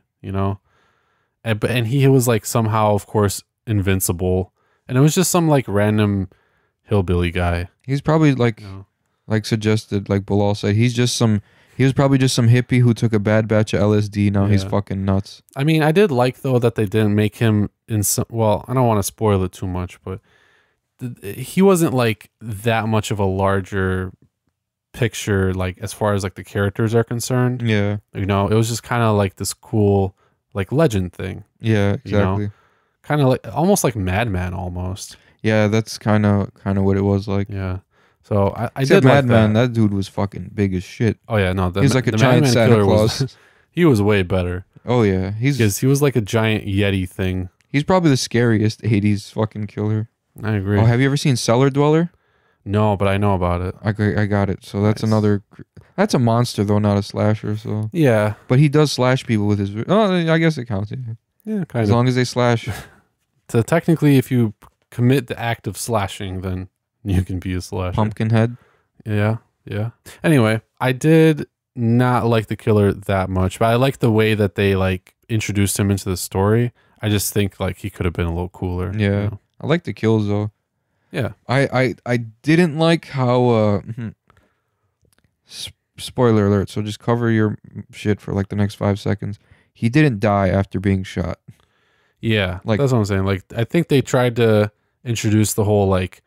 Speaker 2: And he was like somehow, of course, invincible, and it was just some like random hillbilly guy.
Speaker 3: He's probably like suggested, like Bilal said, he was probably just some hippie who took a bad batch of LSD. Now he's fucking nuts.
Speaker 2: I mean, I did like though that they didn't make him well, I don't want to spoil it too much, but he wasn't like that much of a larger picture, like as far as like the characters are concerned.
Speaker 3: Yeah.
Speaker 2: It was just kind of like this cool like legend thing.
Speaker 3: Yeah, exactly.
Speaker 2: Kind of like almost like Madman almost.
Speaker 3: Yeah, that's kind of what it was like.
Speaker 2: Yeah. So I
Speaker 3: did
Speaker 2: did like
Speaker 3: Madman.
Speaker 2: that.
Speaker 3: That dude was fucking big as shit.
Speaker 2: Oh yeah, no,
Speaker 3: He's like a
Speaker 2: the
Speaker 3: giant
Speaker 2: Madman
Speaker 3: Santa
Speaker 2: killer
Speaker 3: Claus.
Speaker 2: He was way better.
Speaker 3: Oh yeah,
Speaker 2: because he was like a giant Yeti thing.
Speaker 3: He's probably the scariest 80s fucking killer.
Speaker 2: I agree.
Speaker 3: Oh, have you ever seen Cellar Dweller?
Speaker 2: No, but I know about it.
Speaker 3: I got it. So that's
Speaker 2: Nice.
Speaker 3: another. That's a monster though, not a slasher. So,
Speaker 2: Yeah.
Speaker 3: but he does slash people with his. Oh, I guess it counts. Yeah.
Speaker 2: Yeah, kind
Speaker 3: As
Speaker 2: of.
Speaker 3: long as they slash.
Speaker 2: So technically, if you commit the act of slashing, then you can be a slasher.
Speaker 3: Pumpkinhead.
Speaker 2: Yeah, yeah. Anyway, I did not like the killer that much, but I like the way that they like introduced him into the story. I just think like he could have been a little cooler.
Speaker 3: Yeah.
Speaker 2: You know?
Speaker 3: I like the kills though.
Speaker 2: Yeah.
Speaker 3: I didn't like how spoiler alert, so just cover your shit for like the next 5 seconds. He didn't die after being shot.
Speaker 2: Yeah.
Speaker 3: Like-
Speaker 2: That's what I'm saying. Like I think they tried to introduce the whole like,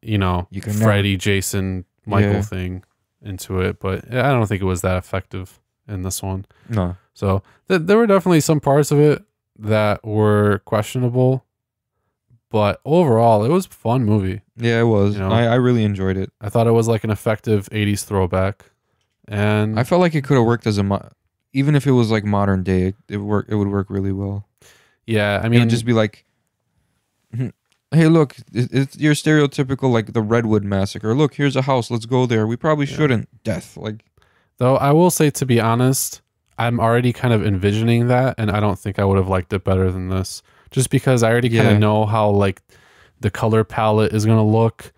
Speaker 2: you know,
Speaker 3: You can
Speaker 2: Freddy, Jason, Michael
Speaker 3: Yeah.
Speaker 2: thing into it, but I don't think it was that effective in this one.
Speaker 3: No.
Speaker 2: So there were definitely some parts of it that were questionable, but overall, it was a fun movie.
Speaker 3: Yeah, it was.
Speaker 2: You know?
Speaker 3: I really enjoyed it.
Speaker 2: I thought it was like an effective 80s throwback. And
Speaker 3: I felt like it could have worked as a even if it was like modern day, it would work really well.
Speaker 2: yeah, I
Speaker 3: I
Speaker 2: mean,
Speaker 3: mean, just be like, hey, look, it's your stereotypical like the Redwood Massacre. Look, here's a house. Let's go there. We probably shouldn't. Death. Like,
Speaker 2: though I will say, to be honest, I'm already kind of envisioning that, and I don't think I would have liked it better than this. Just because I already kind
Speaker 3: Yeah.
Speaker 2: of know how like the color palette is gonna look.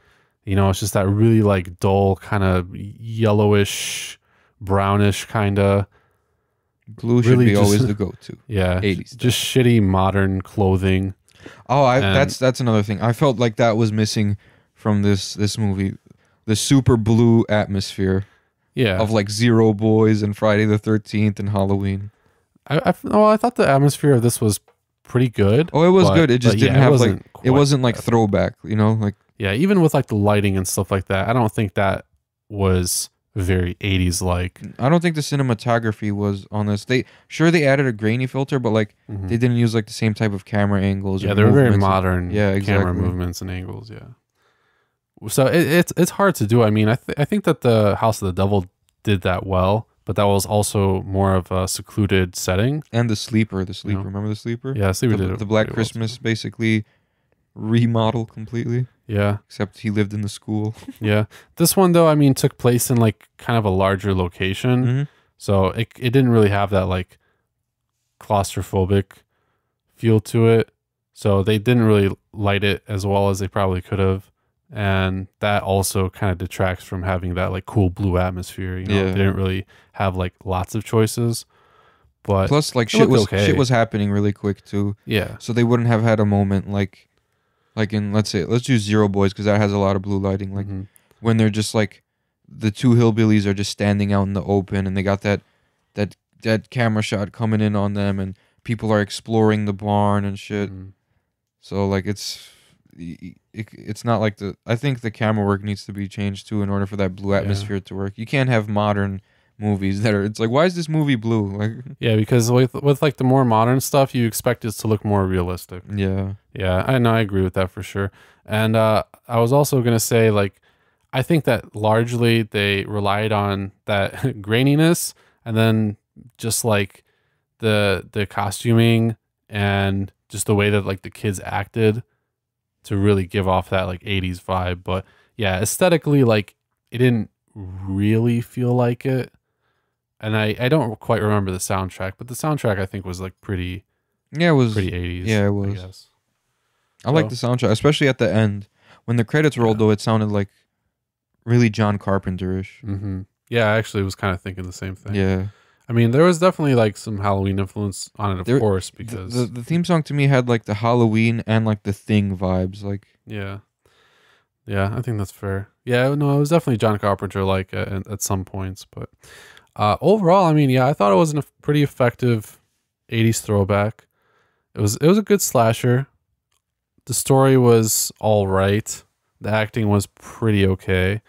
Speaker 2: You know, it's just that really like dull kind of yellowish, brownish kind of.
Speaker 3: blue should
Speaker 2: Really
Speaker 3: be
Speaker 2: just-
Speaker 3: always the go-to.
Speaker 2: Yeah,
Speaker 3: 80s
Speaker 2: just shitty modern clothing.
Speaker 3: Oh,
Speaker 2: And-
Speaker 3: that's another thing. I felt like that was missing from this movie, the super blue atmosphere
Speaker 2: Yeah,
Speaker 3: of like Zero Boys and Friday the 13th and Halloween.
Speaker 2: I thought the atmosphere of this was pretty good.
Speaker 3: Oh, it was
Speaker 2: but-
Speaker 3: good. It just
Speaker 2: but
Speaker 3: didn't
Speaker 2: yeah,
Speaker 3: have
Speaker 2: wasn't
Speaker 3: like
Speaker 2: quite
Speaker 3: it wasn't like
Speaker 2: that.
Speaker 3: throwback, you know, like
Speaker 2: Yeah, even with like the lighting and stuff like that, I don't think that was very 80s like.
Speaker 3: I don't think the cinematography was on this. They added a grainy filter, but like they didn't use like the same type of camera angles.
Speaker 2: Yeah,
Speaker 3: or
Speaker 2: they were very
Speaker 3: movements.
Speaker 2: modern.
Speaker 3: Yeah,
Speaker 2: camera
Speaker 3: exactly.
Speaker 2: movements and angles. Yeah, so it's hard to do. I mean, I think that the House of the Devil did that well, but that was also more of a secluded setting.
Speaker 3: And the sleeper.
Speaker 2: Yeah.
Speaker 3: Remember the sleeper?
Speaker 2: Yeah, Sleeper did
Speaker 3: the,
Speaker 2: it
Speaker 3: the Black
Speaker 2: pretty well, too.
Speaker 3: Christmas basically remodel completely,
Speaker 2: Yeah,
Speaker 3: except he lived in the school.
Speaker 2: yeah. This one though, I mean, took place in like kind of a larger location,
Speaker 3: Mhm.
Speaker 2: so it didn't really have that like claustrophobic feel to it. So they didn't really light it as well as they probably could have. And that also kind of detracts from having that like cool blue atmosphere. You know,
Speaker 3: Yeah.
Speaker 2: they didn't really have like lots of choices. But
Speaker 3: Plus, like
Speaker 2: it
Speaker 3: shit
Speaker 2: looked
Speaker 3: was
Speaker 2: okay.
Speaker 3: shit was happening really quick too,
Speaker 2: yeah,
Speaker 3: so they wouldn't have had a moment like in let's use Zero Boys because that has a lot of blue lighting. Like
Speaker 2: Mhm.
Speaker 3: when they're just like the two hillbillies are just standing out in the open and they got that camera shot coming in on them and people are exploring the barn and shit.
Speaker 2: Mhm.
Speaker 3: So like it's not like I think the camera work needs to be changed too in order for that blue
Speaker 2: Yeah.
Speaker 3: atmosphere to work. You can't have modern movies that are it's like why is this movie blue? Like
Speaker 2: Yeah, because with like the more modern stuff, you expect it to look more realistic.
Speaker 3: yeah.
Speaker 2: Yeah, I know. I agree with that for sure. And I was also gonna say, like, I think that largely they relied on that graininess, and then just like the costuming and just the way that like the kids acted to really give off that like 80s vibe. But yeah, aesthetically, like it didn't really feel like it. And I don't quite remember the soundtrack, but the soundtrack I think was like pretty
Speaker 3: Yeah, it was
Speaker 2: 80s.
Speaker 3: yeah, it
Speaker 2: I
Speaker 3: was.
Speaker 2: guess.
Speaker 3: I like the soundtrack, especially at the end. When the credits rolled, though, it sounded like really John Carpenter-ish.
Speaker 2: Mm-hmm. Yeah, I actually was kind of thinking the same thing.
Speaker 3: Yeah.
Speaker 2: I mean, there was definitely like some Halloween influence on it, of
Speaker 3: There-
Speaker 2: course, because
Speaker 3: The theme song to me had like the Halloween and like the Thing vibes. Like,
Speaker 2: yeah, I think that's fair. Yeah, no, it was definitely John Carpenter like at some points, but overall, I mean, yeah, I thought it was a pretty effective 80s throwback. It was a good slasher. The story was all right. The acting was pretty okay.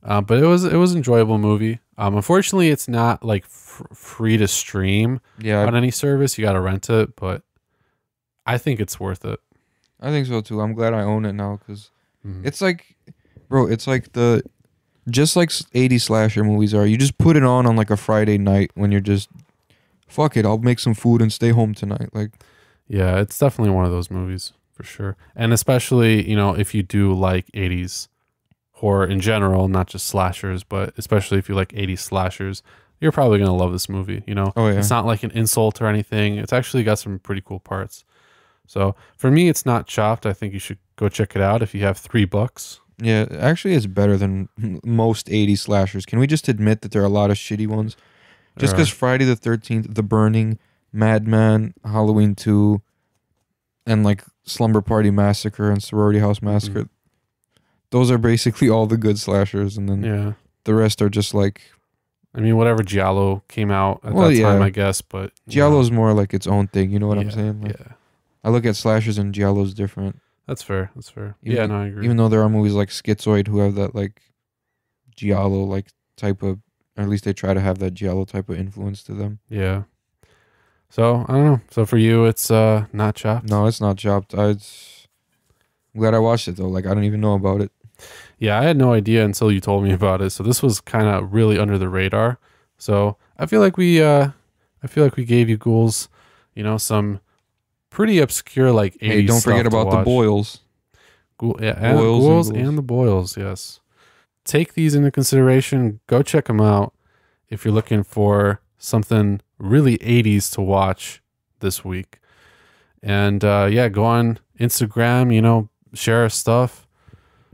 Speaker 2: But it was enjoyable movie. Unfortunately, it's not like free to stream
Speaker 3: yeah,
Speaker 2: on any service. You got to rent it, but I think it's worth it.
Speaker 3: I think so too. I'm glad I own it now because
Speaker 2: Mhm.
Speaker 3: it's like, bro, it's like just like 80 slasher movies are. You just put it on like a Friday night when you're just, fuck it, I'll make some food and stay home tonight. Like,
Speaker 2: Yeah, it's definitely one of those movies for sure. And especially, you know, if you do like 80s horror in general, not just slashers, but especially if you like 80s slashers, you're probably going to love this movie. You know,
Speaker 3: Oh, yeah.
Speaker 2: It's not like an insult or anything. It's actually got some pretty cool parts. So for me, it's not Chopped. I think you should go check it out if you have $3.
Speaker 3: Yeah, actually, it's better than most 80s slashers. Can we just admit that there are a lot of shitty ones? Just because Friday the 13th, The Burning, Madman, Halloween 2, and like Slumber Party Massacre and Sorority House Massacre, those are basically all the good slashers. And then the rest are just like...
Speaker 2: I mean, whatever Giallo came out at that time, I guess, but...
Speaker 3: Giallo's more like its own thing, you know what I'm saying? Like,
Speaker 2: yeah.
Speaker 3: I look at slashers and Giallo's different.
Speaker 2: That's fair. Even, I agree.
Speaker 3: Even though there are movies like Schizoid who have that like Giallo like type of, or at least they try to have that Giallo type of influence to them.
Speaker 2: Yeah. So I don't know. So for you, it's not Chopped.
Speaker 3: No, it's not Chopped. I'm glad I watched it though. Like I don't even know about it.
Speaker 2: Yeah, I had no idea until you told me about it. So this was kind of really under the radar. So I feel like we gave you ghouls, you know, some pretty obscure like 80s
Speaker 3: Hey, don't forget about the Boyles.
Speaker 2: Ghouls and the Boyles, yes. Take these into consideration. Go check them out if you're looking for something really 80s to watch this week. And go on Instagram, you know, share our stuff,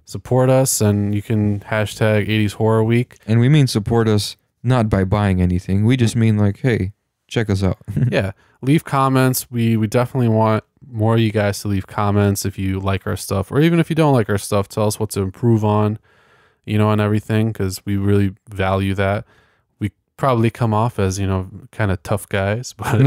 Speaker 2: support us, and you can hashtag 80s Horror Week.
Speaker 3: And we mean support us not by buying anything. We just mean like, hey, check us out.
Speaker 2: Yeah. Leave comments. We definitely want more of you guys to leave comments if you like our stuff, or even if you don't like our stuff, tell us what to improve on, you know, and everything, because we really value that. We probably come off as, you know, kind of tough guys, but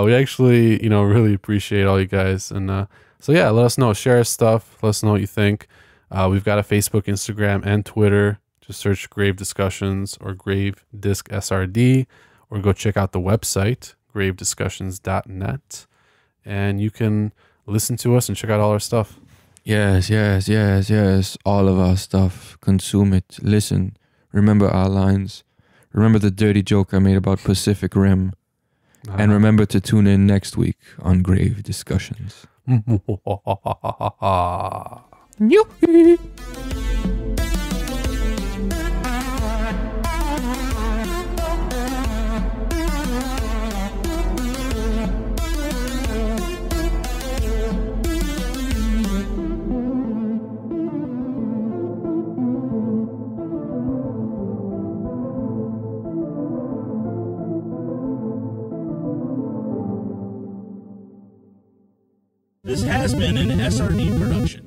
Speaker 2: we actually, you know, really appreciate all you guys. And so yeah, let us know, share our stuff, let us know what you think. We've got a Facebook, Instagram, and Twitter. Just search Grave Discussions or Grave Disc SRD, or go check out the website, gravediscussions.net, and you can listen to us and check out all our stuff.
Speaker 3: Yes. All of our stuff. Consume it. Listen. Remember our lines. Remember the dirty joke I made about Pacific Rim. And remember to tune in next week on Grave Discussions.
Speaker 5: This has been an SRD production.